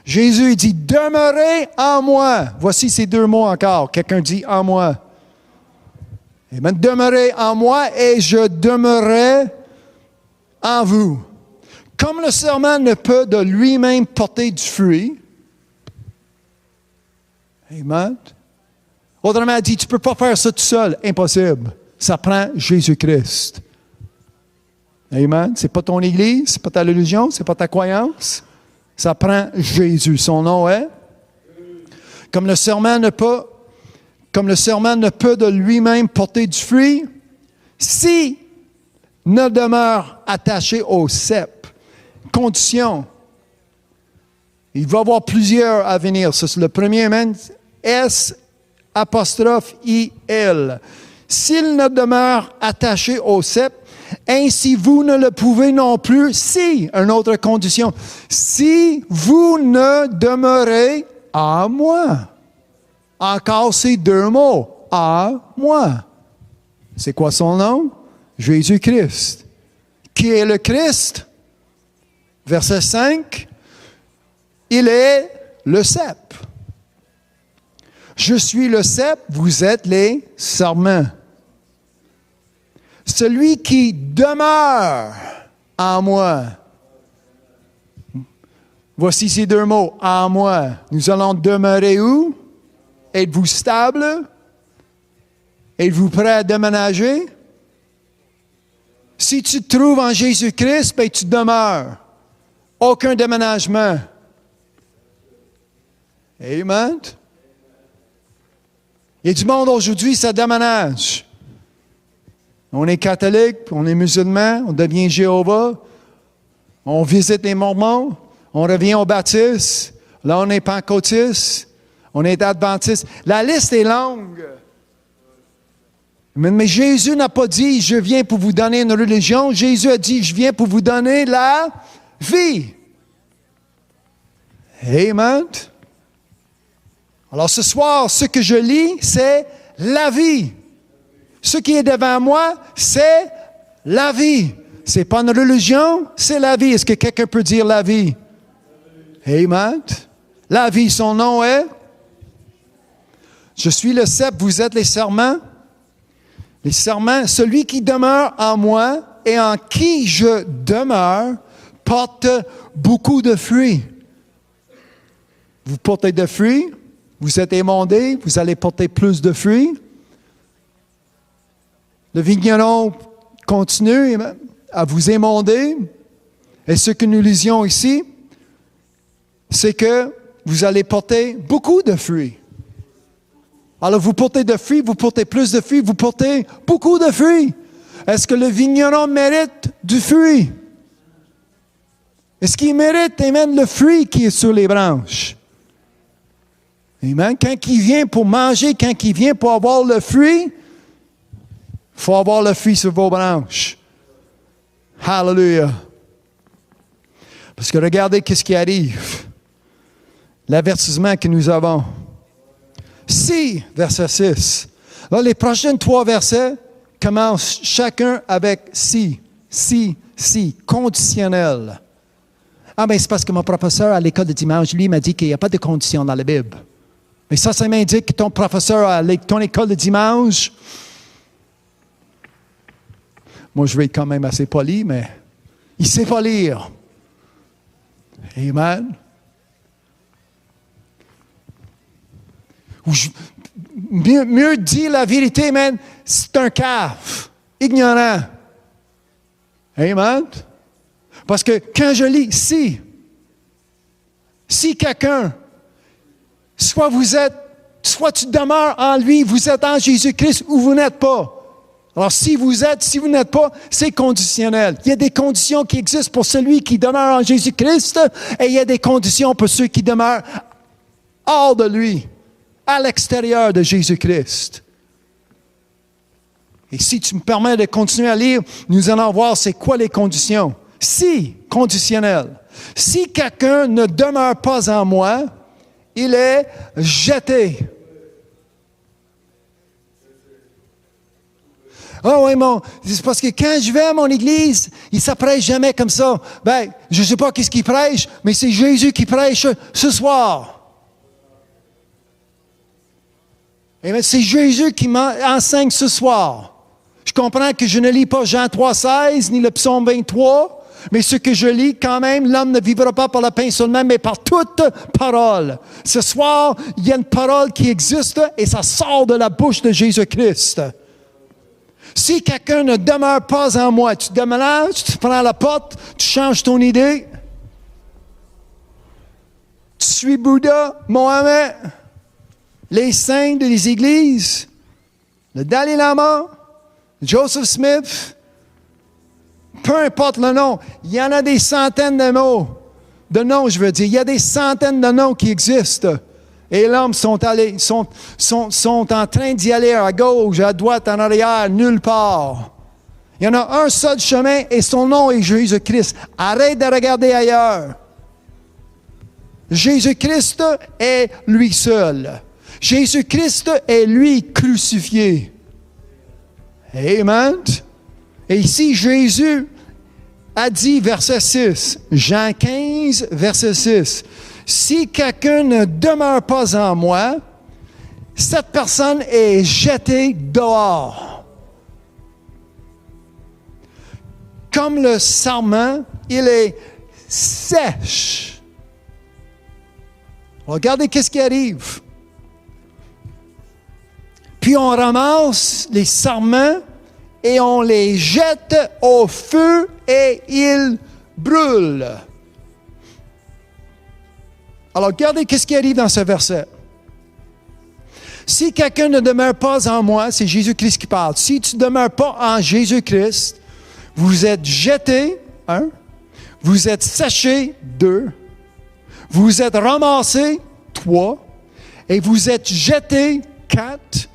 Jésus dit, demeurez en moi. Voici ces 2 mots encore. Quelqu'un dit en moi. Amen. Demeurez en moi et je demeurerai en vous. Comme le serment ne peut de lui-même porter du fruit, amen. Autrement dit, tu ne peux pas faire ça tout seul. Impossible. Ça prend Jésus-Christ. Amen. Ce n'est pas ton église, ce n'est pas ta religion, ce n'est pas ta croyance. Ça prend Jésus. Son nom est. Comme le serment ne peut de lui-même porter du fruit, si ne demeure attaché au cep. Condition. Il va y avoir plusieurs à venir. Ça, c'est le premier, amen. S'-I-L. S'il ne demeure attaché au cep, ainsi vous ne le pouvez non plus si, une autre condition, si vous ne demeurez en moi. Encore ces deux mots, en moi. C'est quoi son nom? Jésus-Christ. Qui est le Christ? Verset 5. Il est le cep. Je suis le cep, vous êtes les sarments. Celui qui demeure en moi. Voici ces deux mots, en moi. Nous allons demeurer où? Êtes-vous stable? Êtes-vous prêt à déménager? Si tu te trouves en Jésus-Christ, ben tu demeures. Aucun déménagement. Amen. Il y a du monde aujourd'hui, ça déménage. On est catholique, on est musulman, on devient Jéhovah, on visite les Mormons, on revient au baptiste, là on est pentecôtiste, on est adventiste. La liste est longue. Mais Jésus n'a pas dit, je viens pour vous donner une religion. Jésus a dit, je viens pour vous donner la vie. Amen. Alors ce soir, ce que je lis, c'est la vie. Ce qui est devant moi, c'est la vie. Ce n'est pas une religion, c'est la vie. Est-ce que quelqu'un peut dire la vie? Amen. La vie, son nom est? Je suis le cep, vous êtes les serments. Les serments, celui qui demeure en moi et en qui je demeure, porte beaucoup de fruits. Vous portez de fruits, vous êtes émondés, vous allez porter plus de fruits. Le vigneron continue à vous émonder. Et ce que nous lisions ici, c'est que vous allez porter beaucoup de fruits. Alors vous portez de fruits, vous portez plus de fruits, vous portez beaucoup de fruits. Est-ce que le vigneron mérite du fruit? Est-ce qu'il mérite, amen, le fruit qui est sur les branches? Amen. Quand il vient pour manger, quand il vient pour avoir le fruit, il faut avoir le fruit sur vos branches. Hallelujah. Parce que regardez qu'est-ce qui arrive. L'avertissement que nous avons. Si, verset 6. Là, les prochains 3 versets commencent chacun avec si, conditionnel. Ah, ben c'est parce que mon professeur à l'école de dimanche, lui, m'a dit qu'il n'y a pas de condition dans la Bible. Mais ça m'indique que ton professeur à ton école de dimanche, moi, je vais être quand même assez poli, mais il ne sait pas lire. Amen. Mieux dire la vérité, man, c'est un cave, ignorant. Amen. Parce que quand je lis, si quelqu'un, soit tu demeures en lui, vous êtes en Jésus-Christ ou vous n'êtes pas. Alors, si vous n'êtes pas, c'est conditionnel. Il y a des conditions qui existent pour celui qui demeure en Jésus-Christ et il y a des conditions pour ceux qui demeurent hors de lui, à l'extérieur de Jésus-Christ. Et si tu me permets de continuer à lire, nous allons voir c'est quoi les conditions. Si, conditionnel. Si quelqu'un ne demeure pas en moi, il est jeté. Ah oui, c'est parce que quand je vais à mon église, il ne prêche jamais comme ça. Ben, je ne sais pas qu'est-ce qu'il prêche, mais c'est Jésus qui prêche ce soir. Amen. C'est Jésus qui m'enseigne ce soir. Je comprends que je ne lis pas Jean 3,16 ni le psaume 23, mais ce que je lis quand même, l'homme ne vivra pas par le pain seulement, mais par toute parole. Ce soir, il y a une parole qui existe et ça sort de la bouche de Jésus-Christ. Si quelqu'un ne demeure pas en moi, tu déménages, tu prends la porte, tu changes ton idée. Tu suis Bouddha, Mohammed, les saints des églises, le Dalai Lama, Joseph Smith, peu importe le nom, il y en a des centaines de noms, je veux dire. Il y a des centaines de noms qui existent. Et l'homme sont en train d'y aller à gauche, à droite, en arrière, nulle part. Il y en a un seul chemin et son nom est Jésus-Christ. Arrête de regarder ailleurs. Jésus-Christ est lui seul. Jésus-Christ est lui crucifié. Amen. Et ici, Jésus a dit, verset 6, Jean 15, verset 6, « Si quelqu'un ne demeure pas en moi, cette personne est jetée dehors. Comme le sarment, il est sèche. » Regardez qu'est-ce qui arrive. Puis on ramasse les sarments et on les jette au feu et ils brûlent. Alors, regardez qu'est-ce qui arrive dans ce verset. Si quelqu'un ne demeure pas en moi, c'est Jésus-Christ qui parle. Si tu ne demeures pas en Jésus-Christ, vous êtes jeté, 1, vous êtes séché, 2, vous êtes ramassé, 3, et vous êtes jeté, 4,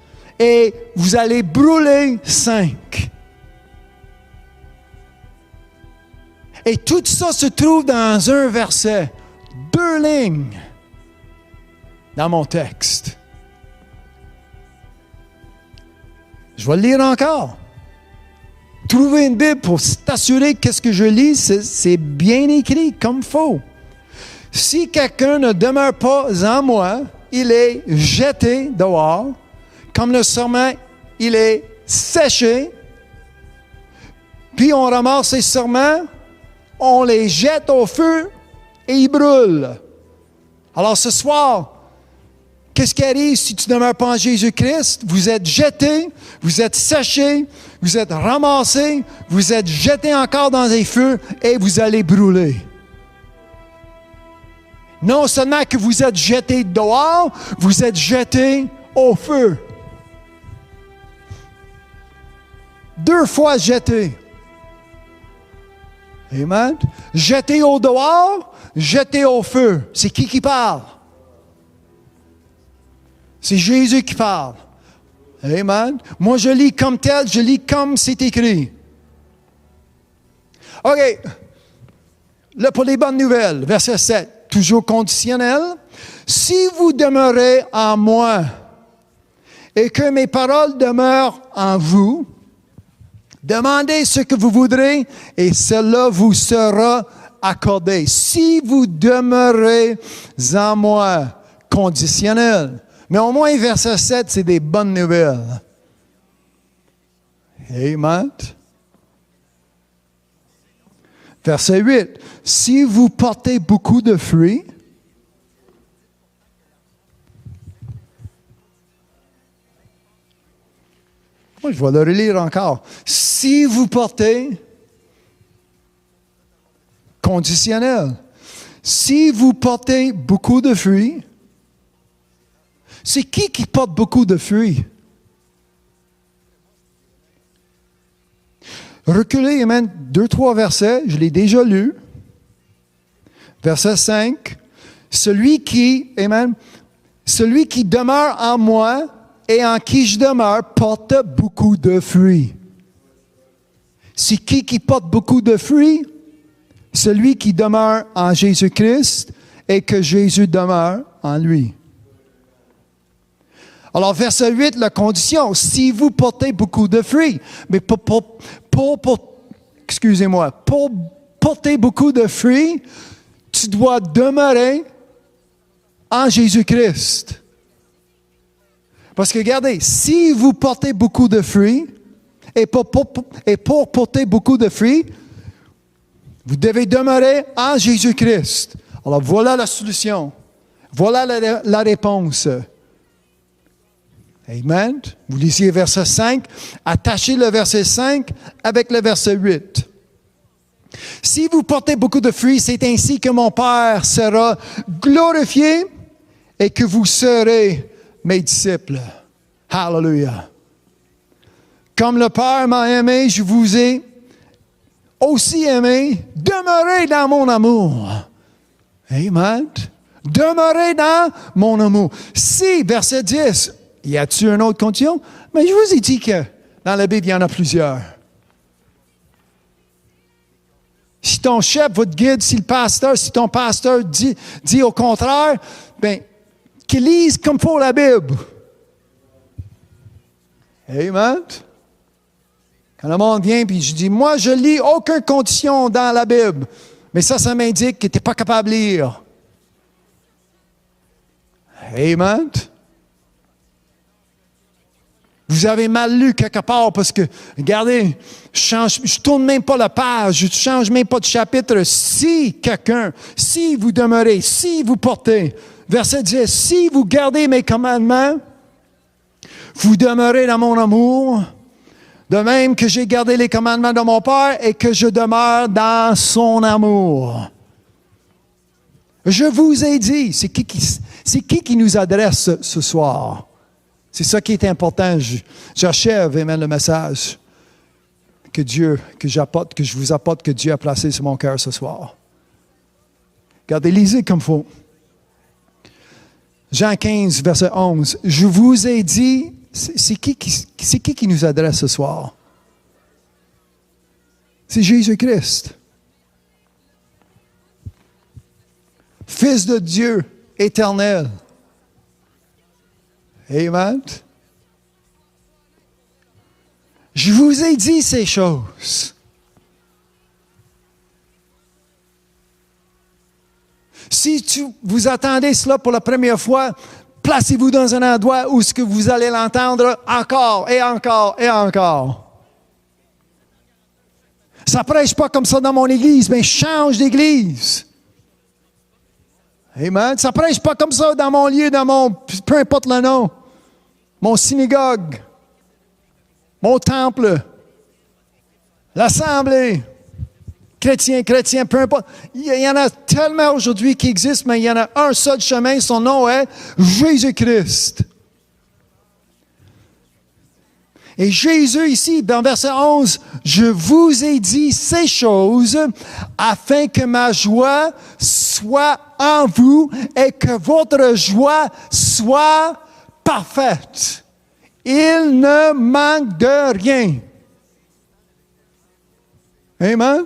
et vous allez brûler, 5. Et tout ça se trouve dans un verset, 2 lignes dans mon texte. Je vais le lire encore. Trouver une Bible pour t'assurer que ce que je lis, c'est bien écrit comme il faut. Si quelqu'un ne demeure pas en moi, il est jeté dehors. Comme le sarment, il est séché. Puis on ramasse ces sarments, on les jette au feu et ils brûlent. Alors ce soir, qu'est-ce qui arrive si tu ne demeures pas en Jésus-Christ? Vous êtes jeté, vous êtes séché, vous êtes ramassé, vous êtes jeté encore dans les feux et vous allez brûler. Non seulement que vous êtes jeté dehors, vous êtes jeté au feu. 2 fois jeté. Amen. Jeté au dehors, jeté au feu. C'est qui parle? C'est Jésus qui parle. Amen. Moi, je lis comme tel, je lis comme c'est écrit. OK. Là, pour les bonnes nouvelles, verset 7, toujours conditionnel. Si vous demeurez en moi et que mes paroles demeurent en vous, demandez ce que vous voudrez et cela vous sera accordé. Si vous demeurez en moi, conditionnel. Mais au moins, verset 7, c'est des bonnes nouvelles. Amen. Verset 8. Si vous portez beaucoup de fruits, moi, je vais le relire encore. Si vous portez, conditionnel. Si vous portez beaucoup de fruits, c'est qui porte beaucoup de fruits? Reculez, amen, 2-3 versets, je l'ai déjà lu. Verset 5. Celui qui demeure en moi et en qui je demeure porte beaucoup de fruits. C'est qui porte beaucoup de fruits? Celui qui demeure en Jésus-Christ et que Jésus demeure en lui. Alors, verset 8, la condition, si vous portez beaucoup de fruits, mais pour porter beaucoup de fruits, tu dois demeurer en Jésus-Christ. Parce que regardez, si vous portez beaucoup de fruits, et pour porter beaucoup de fruits, vous devez demeurer en Jésus-Christ. Alors voilà la solution. Voilà la réponse. Amen. Vous lisez verset 5. Attachez le verset 5 avec le verset 8. Si vous portez beaucoup de fruits, c'est ainsi que mon Père sera glorifié et que vous serez mes disciples. Hallelujah. Comme le Père m'a aimé, je vous ai aussi aimé. Demeurez dans mon amour. Amen. Demeurez dans mon amour. Si, verset 10, y a-t-il une autre condition? Mais je vous ai dit que dans la Bible, il y en a plusieurs. Si ton chef, votre guide, si ton pasteur dit au contraire, bien, qu'il lise comme pour la Bible. Amen. Quand le monde vient, puis je dis, moi, je lis aucune condition dans la Bible. Mais ça m'indique que tu n'es pas capable de lire. Amen. Vous avez mal lu quelque part parce que, regardez, je ne tourne même pas la page, je ne change même pas de chapitre. Si vous demeurez, si vous portez, verset 10, si vous gardez mes commandements, vous demeurez dans mon amour, de même que j'ai gardé les commandements de mon Père et que je demeure dans son amour. Je vous ai dit, c'est qui nous adresse ce soir? C'est ça qui est important. J'achève, amen, le message que je vous apporte, que Dieu a placé sur mon cœur ce soir. Regardez, lisez comme il faut. Jean 15, verset 11. Je vous ai dit, c'est qui nous adresse ce soir? C'est Jésus-Christ. Fils de Dieu éternel. Amen. Je vous ai dit ces choses. Si vous attendez cela pour la première fois, placez-vous dans un endroit où ce que vous allez l'entendre encore et encore et encore. Ça ne prêche pas comme ça dans mon église, mais change d'église. Amen. Ça ne prêche pas comme ça dans mon lieu, peu importe le nom. Mon synagogue, mon temple, l'assemblée, chrétien, peu importe. Il y en a tellement aujourd'hui qui existent, mais il y en a un seul chemin, son nom est Jésus-Christ. Et Jésus ici, dans verset 11, « Je vous ai dit ces choses afin que ma joie soit en vous et que votre joie soit parfaite. Il ne manque de rien. » Amen.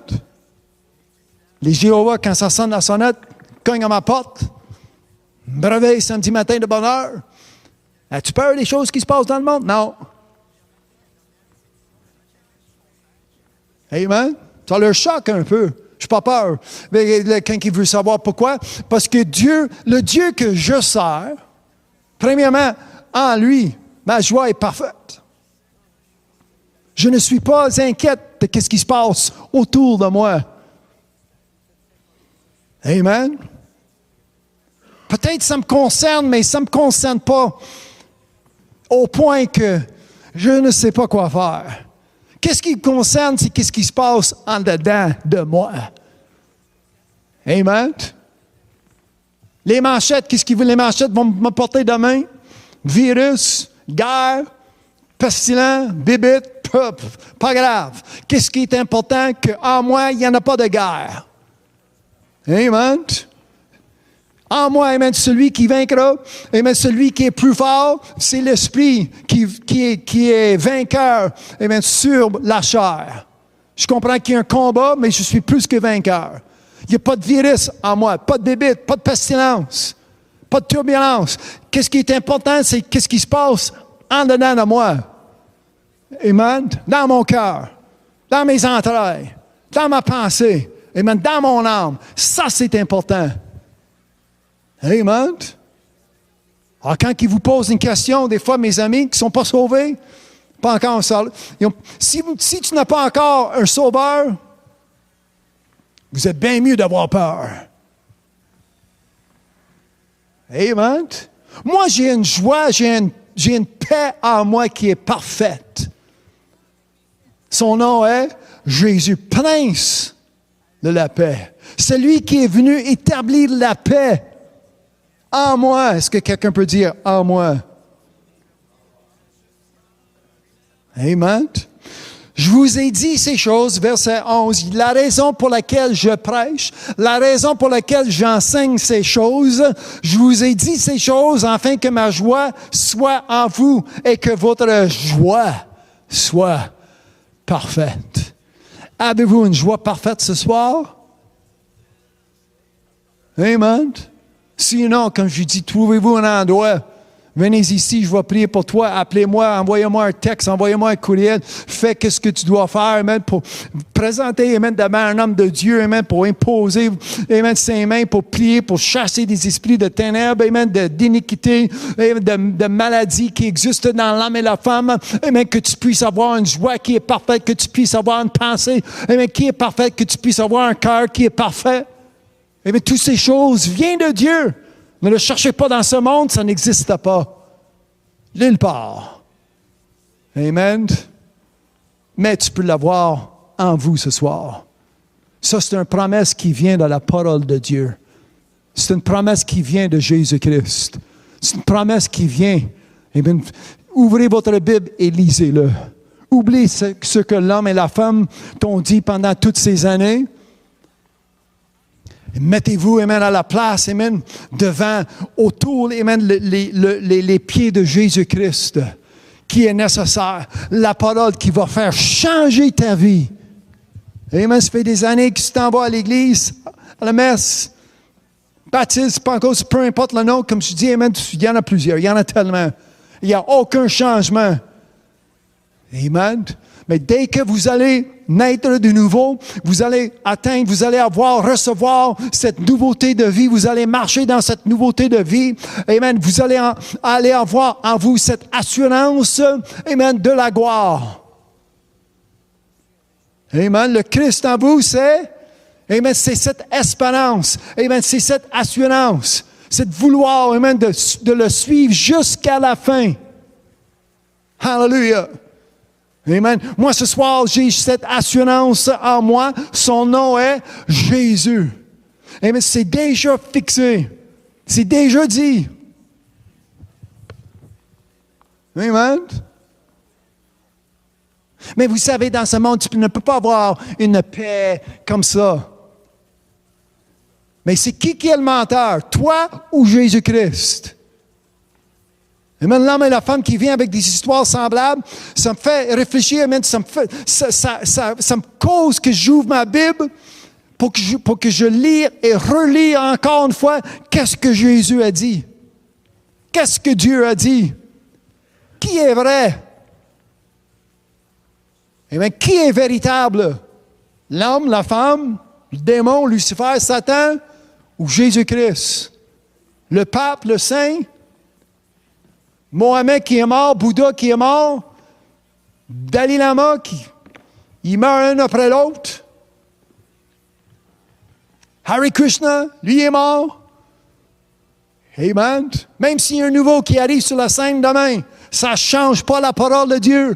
Les Jéhovah, quand ça sonne la sonnette, cognent à ma porte, me réveillent samedi matin de bonne heure. As-tu peur des choses qui se passent dans le monde? Non. Amen. Ça leur choque un peu. Je n'ai pas peur. Mais quelqu'un qui veut savoir pourquoi? Parce que Dieu, le Dieu que je sers, premièrement, en lui, ma joie est parfaite. Je ne suis pas inquiète de ce qui se passe autour de moi. Amen. Peut-être ça me concerne, mais ça ne me concerne pas au point que je ne sais pas quoi faire. Qu'est-ce qui me concerne, c'est qu'est-ce qui se passe en dedans de moi. Amen. Les manchettes, les manchettes vont me porter demain? Virus, guerre, pestilent, bibite, pas grave. Qu'est-ce qui est important? Qu'en moi, il n'y en a pas de guerre. Amen. En moi, amen, celui qui vaincra, amen, celui qui est plus fort, c'est l'esprit qui est vainqueur, amen, sur la chair. Je comprends qu'il y a un combat, mais je suis plus que vainqueur. Il n'y a pas de virus en moi, pas de bébite, pas de pestilence, pas de turbulence. Qu'est-ce qui est important, c'est qu'est-ce qui se passe en dedans de moi. Amen. Dans mon cœur, dans mes entrailles, dans ma pensée, amen, dans mon âme. Ça, c'est important. Amen. Alors, quand ils vous posent une question, des fois, mes amis qui ne sont pas sauvés, pas encore ça. Si tu n'as pas encore un sauveur, vous êtes bien mieux d'avoir peur. Amen. Moi, j'ai une joie, j'ai une paix en moi qui est parfaite. Son nom est Jésus, Prince de la paix. Celui qui est venu établir la paix en moi. Est-ce que quelqu'un peut dire en moi? Amen. Je vous ai dit ces choses, verset 11. La raison pour laquelle je prêche, la raison pour laquelle j'enseigne ces choses, je vous ai dit ces choses afin que ma joie soit en vous et que votre joie soit parfaite. Avez-vous une joie parfaite ce soir? Amen. Sinon, comme je dis, trouvez-vous un endroit. Venez ici, je vais prier pour toi. Appelez-moi, envoyez-moi un texte, envoyez-moi un courriel. Fais ce que tu dois faire, amen, pour présenter, amen, devant un homme de Dieu, amen, pour imposer, amen, ses mains, pour prier, pour chasser des esprits de ténèbres, amen, d'iniquité, de maladies qui existent dans l'âme et la femme, amen, que tu puisses avoir une joie qui est parfaite, que tu puisses avoir une pensée, amen, qui est parfaite, que tu puisses avoir un cœur qui est parfait. Amen, toutes ces choses viennent de Dieu. Ne le cherchez pas dans ce monde, ça n'existe pas. Nulle part. Amen. Mais tu peux l'avoir en vous ce soir. Ça, c'est une promesse qui vient de la parole de Dieu. C'est une promesse qui vient de Jésus-Christ. C'est une promesse qui vient. Amen. Ouvrez votre Bible et lisez-le. Oubliez ce que l'homme et la femme t'ont dit pendant toutes ces années. Mettez-vous, amen, à la place, amen, devant, autour, amen, les pieds de Jésus-Christ, qui est nécessaire. La parole qui va faire changer ta vie. Amen, ça fait des années que tu t'en vas à l'église, à la messe, baptiste, Pentecôte, peu importe le nom, comme je dis, amen, il y en a plusieurs, il y en a tellement. Il n'y a aucun changement. Amen. Mais dès que vous allez naître de nouveau, vous allez atteindre, vous allez recevoir cette nouveauté de vie, vous allez marcher dans cette nouveauté de vie. Amen. Vous allez aller avoir en vous cette assurance, amen, de la gloire. Amen. Le Christ en vous, amen, c'est cette espérance. Amen. C'est cette assurance. C'est de vouloir, amen, de le suivre jusqu'à la fin. Hallelujah. Amen. Moi, ce soir, j'ai cette assurance en moi. Son nom est Jésus. Amen. C'est déjà fixé. C'est déjà dit. Amen. Mais vous savez, dans ce monde, tu ne peux pas avoir une paix comme ça. Mais c'est qui est le menteur? Toi ou Jésus-Christ? Amen. L'homme et la femme qui vient avec des histoires semblables, ça me fait réfléchir, amen. Ça me cause que j'ouvre ma Bible pour que je lise et relis encore une fois qu'est-ce que Jésus a dit. Qu'est-ce que Dieu a dit? Qui est vrai? Amen. Qui est véritable? L'homme, la femme, le démon, Lucifer, Satan ou Jésus-Christ? Le pape, le saint? Mohamed qui est mort, Bouddha qui est mort, Dalai Lama il meurt un après l'autre. Hare Krishna, lui est mort. Amen. Même s'il y a un nouveau qui arrive sur la scène demain, ça ne change pas la parole de Dieu.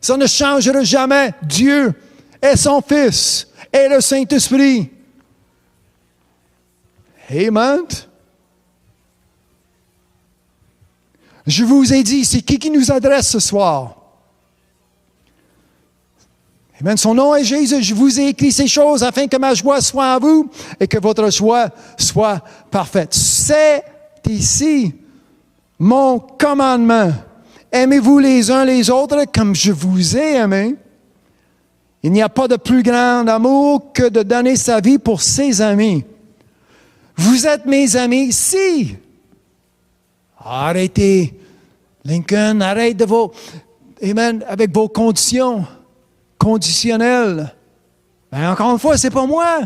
Ça ne changera jamais. Dieu est son Fils et le Saint-Esprit. Amen. Je vous ai dit, c'est qui nous adresse ce soir? Amen. Son nom est Jésus. Je vous ai écrit ces choses afin que ma joie soit en vous et que votre joie soit parfaite. C'est ici mon commandement. Aimez-vous les uns les autres comme je vous ai aimé. Il n'y a pas de plus grand amour que de donner sa vie pour ses amis. Vous êtes mes amis si... Arrêtez, Lincoln, arrête amen, avec vos conditions conditionnelles. Ben, encore une fois, c'est pas moi.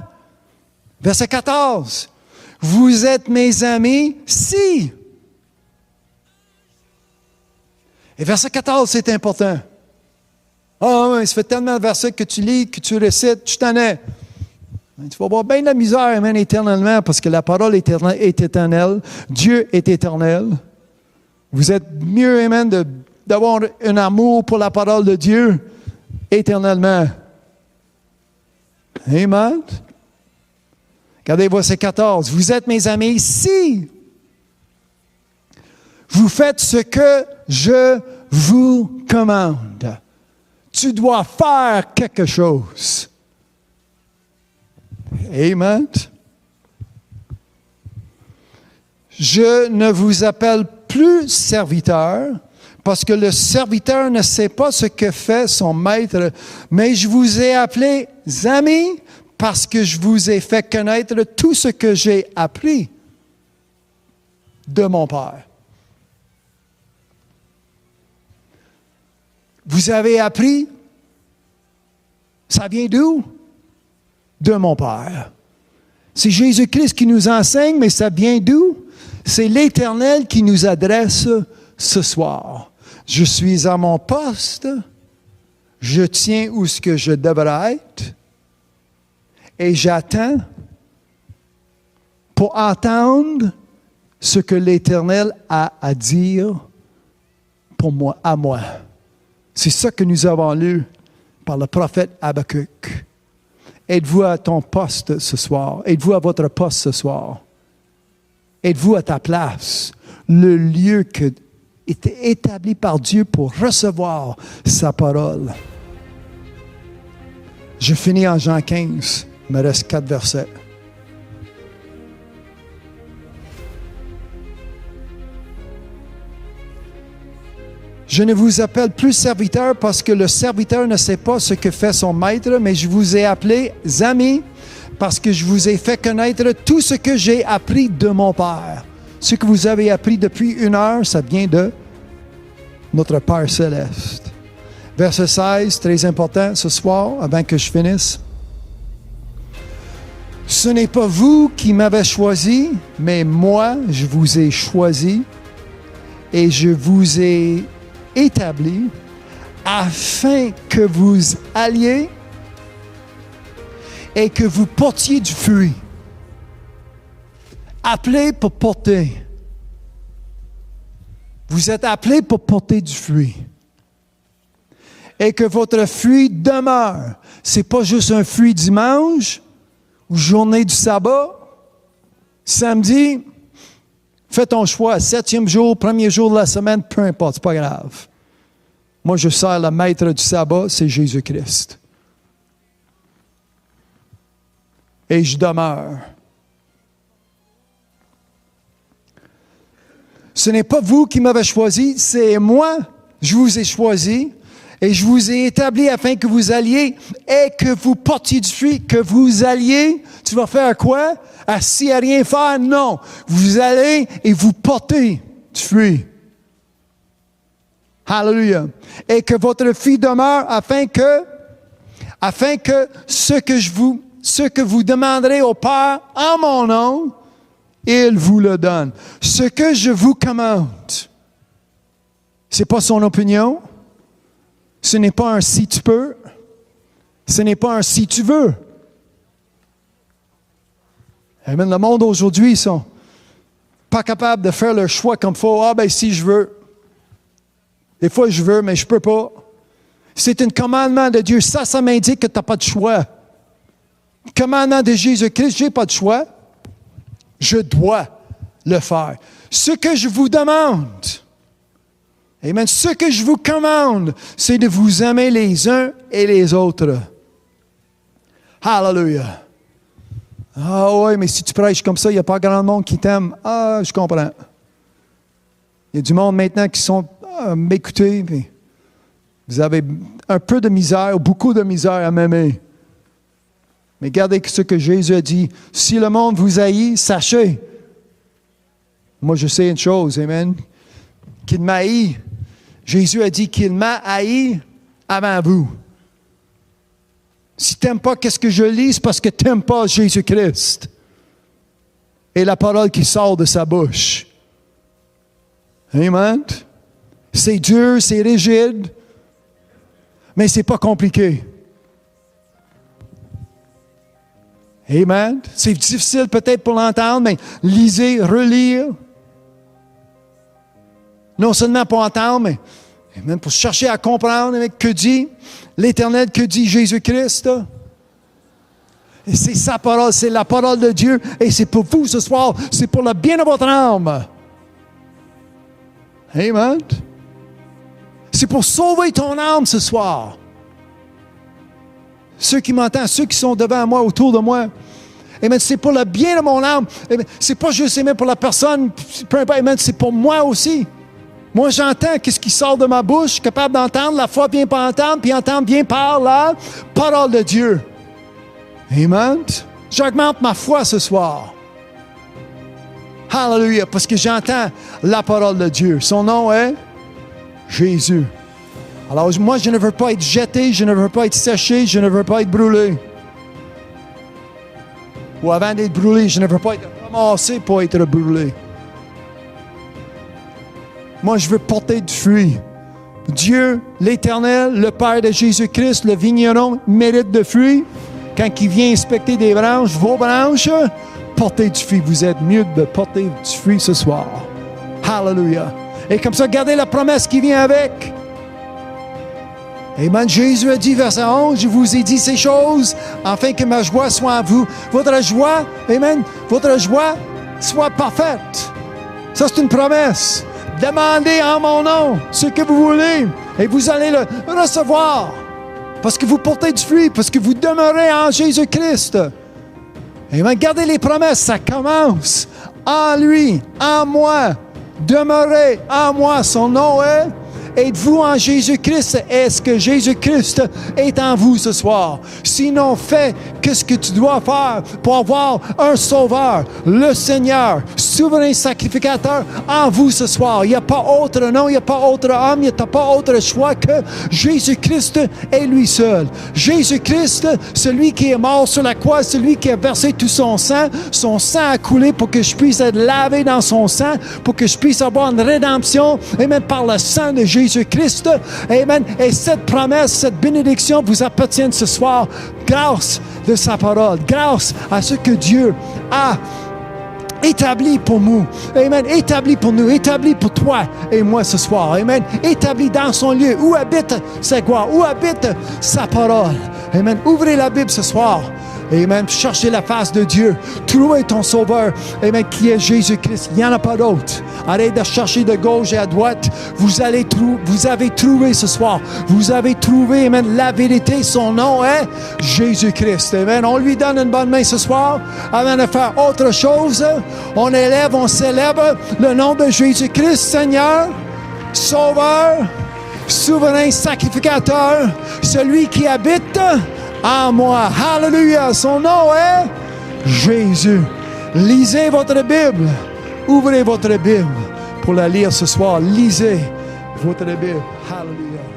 Verset 14. Vous êtes mes amis si Et verset 14, c'est important. Ah oui, ça fait tellement de versets que tu lis, que tu récites, tu t'en es. Tu vas avoir bien de la misère, amen, éternellement, parce que la parole est éternelle. Dieu est éternel. Vous êtes mieux, amen, d'avoir un amour pour la parole de Dieu éternellement. Amen. Regardez verset 14. Vous êtes mes amis si vous faites ce que je vous commande. Tu dois faire quelque chose. Amen. Je ne vous appelle plus serviteur, parce que le serviteur ne sait pas ce que fait son maître, mais je vous ai appelés amis, parce que je vous ai fait connaître tout ce que j'ai appris de mon Père. Vous avez appris, ça vient d'où? De mon Père. C'est Jésus-Christ qui nous enseigne, mais ça vient d'où? C'est l'Éternel qui nous adresse ce soir. Je suis à mon poste, je tiens où ce que je devrais être, et j'attends pour entendre ce que l'Éternel a à dire pour moi, à moi. C'est ça que nous avons lu par le prophète Habakkuk. Êtes-vous à ton poste ce soir? Êtes-vous à votre poste ce soir? Êtes-vous à ta place? Le lieu qui était établi par Dieu pour recevoir sa parole. Je finis en Jean 15. Il me reste 4 versets. Je ne vous appelle plus serviteur parce que le serviteur ne sait pas ce que fait son maître, mais je vous ai appelés amis parce que je vous ai fait connaître tout ce que j'ai appris de mon Père. Ce que vous avez appris depuis 1 heure, ça vient de notre Père céleste. Verset 16, très important ce soir, avant que je finisse. Ce n'est pas vous qui m'avez choisi, mais moi, je vous ai choisi et je vous ai établi afin que vous alliez et que vous portiez du fruit. Appelé pour porter. Vous êtes appelé pour porter du fruit. Et que votre fruit demeure. C'est pas juste un fruit dimanche ou journée du sabbat. Samedi, fais ton choix. 7e jour, 1er jour de la semaine, peu importe, c'est pas grave. Moi, je sers le maître du sabbat, c'est Jésus-Christ. Et je demeure. Ce n'est pas vous qui m'avez choisi, c'est moi. Je vous ai choisi et je vous ai établi afin que vous alliez et que vous portiez du fruit, que vous alliez. Tu vas faire quoi? Assis à rien faire? Non. Vous allez et vous portez du fruit. Hallelujah. Et que votre fruit demeure afin que ce que vous demanderez au Père en mon nom, il vous le donne. Ce que je vous commande, ce n'est pas son opinion. Ce n'est pas un si tu peux. Ce n'est pas un si tu veux. Amen. Le monde aujourd'hui, ils sont pas capables de faire leur choix comme il faut. Ah ben si je veux. Des fois je veux, mais je ne peux pas. C'est un commandement de Dieu. Ça m'indique que tu n'as pas de choix. Le commandement de Jésus-Christ, je n'ai pas de choix. Je dois le faire. Ce que je vous demande, amen, ce que je vous commande, c'est de vous aimer les uns et les autres. Hallelujah. Ah oui, mais si tu prêches comme ça, il n'y a pas grand monde qui t'aime. Ah, je comprends. Il y a du monde maintenant qui sont m'écouter, mais vous avez un peu de misère, ou beaucoup de misère à m'aimer. Mais regardez ce que Jésus a dit. Si le monde vous haït, sachez. Moi, je sais une chose, amen, qu'il m'haït. Jésus a dit qu'il m'a haï avant vous. Si tu n'aimes pas ce que je lis, c'est parce que tu n'aimes pas Jésus-Christ et la parole qui sort de sa bouche. Amen. C'est dur, c'est rigide, mais c'est pas compliqué. Amen. C'est difficile peut-être pour l'entendre, mais lisez, relire. Non seulement pour entendre, mais amen, pour chercher à comprendre que dit l'Éternel, que dit Jésus-Christ. Et c'est sa parole, c'est la parole de Dieu. Et c'est pour vous ce soir, c'est pour le bien de votre âme. Amen. C'est pour sauver ton âme ce soir. Ceux qui m'entendent, ceux qui sont devant moi, autour de moi. Amen. C'est pour le bien de mon âme. Amen. C'est pas juste amen, pour la personne, peu importe, amen, c'est pour moi aussi. Moi, j'entends qu'est-ce qui sort de ma bouche, je suis capable d'entendre, la foi vient par entendre, puis entendre vient par la parole de Dieu. Amen. J'augmente ma foi ce soir. Hallelujah, parce que j'entends la parole de Dieu. Son nom est Jésus. Alors, moi, je ne veux pas être jeté, je ne veux pas être séché, je ne veux pas être brûlé. Ou avant d'être brûlé, je ne veux pas être ramassé pour être brûlé. Moi, je veux porter du fruit. Dieu, l'Éternel, le Père de Jésus-Christ, le vigneron, mérite de fruits. Quand il vient inspecter des branches, vos branches, portez du fruit. Vous êtes mieux de porter du fruit ce soir. Hallelujah. Et comme ça, gardez la promesse qui vient avec. Amen. Jésus a dit, verset 11, je vous ai dit ces choses, afin que ma joie soit en vous. Votre joie, amen, votre joie soit parfaite. Ça, c'est une promesse. Demandez en mon nom ce que vous voulez, et vous allez le recevoir. Parce que vous portez du fruit, parce que vous demeurez en Jésus-Christ. Amen. Gardez les promesses, ça commence en lui, en moi. Demeurez en moi, son nom est. Êtes-vous en Jésus-Christ? Est-ce que Jésus-Christ est en vous ce soir? Sinon, fais ce que tu dois faire pour avoir un sauveur, le Seigneur, souverain sacrificateur en vous ce soir. Il n'y a pas autre nom, il n'y a pas autre homme, il n'y a pas autre choix que Jésus-Christ est lui seul. Jésus-Christ, celui qui est mort sur la croix, celui qui a versé tout son sang a coulé pour que je puisse être lavé dans son sang, pour que je puisse avoir une rédemption, et même par le sang de Jésus-Christ. Amen. Et cette promesse, cette bénédiction vous appartient ce soir grâce de sa parole, grâce à ce que Dieu a établi pour nous. Amen. Établi pour nous, établi pour toi et moi ce soir. Amen. Établi dans son lieu où habite sa gloire, où habite sa parole. Amen. Ouvrez la Bible ce soir. Amen. Cherchez la face de Dieu. Trouvez ton sauveur. Amen. Qui est Jésus-Christ. Il n'y en a pas d'autre. Arrête de chercher de gauche et à droite. Vous avez trouvé ce soir. Vous avez trouvé, amen, la vérité. Son nom est Jésus-Christ. Amen. On lui donne une bonne main ce soir. Avant de faire autre chose, on élève, on célèbre le nom de Jésus-Christ, Seigneur, Sauveur, souverain sacrificateur, celui qui habite en moi. Hallelujah. Son nom est Jésus. Lisez votre Bible. Ouvrez votre Bible pour la lire ce soir. Lisez votre Bible. Hallelujah.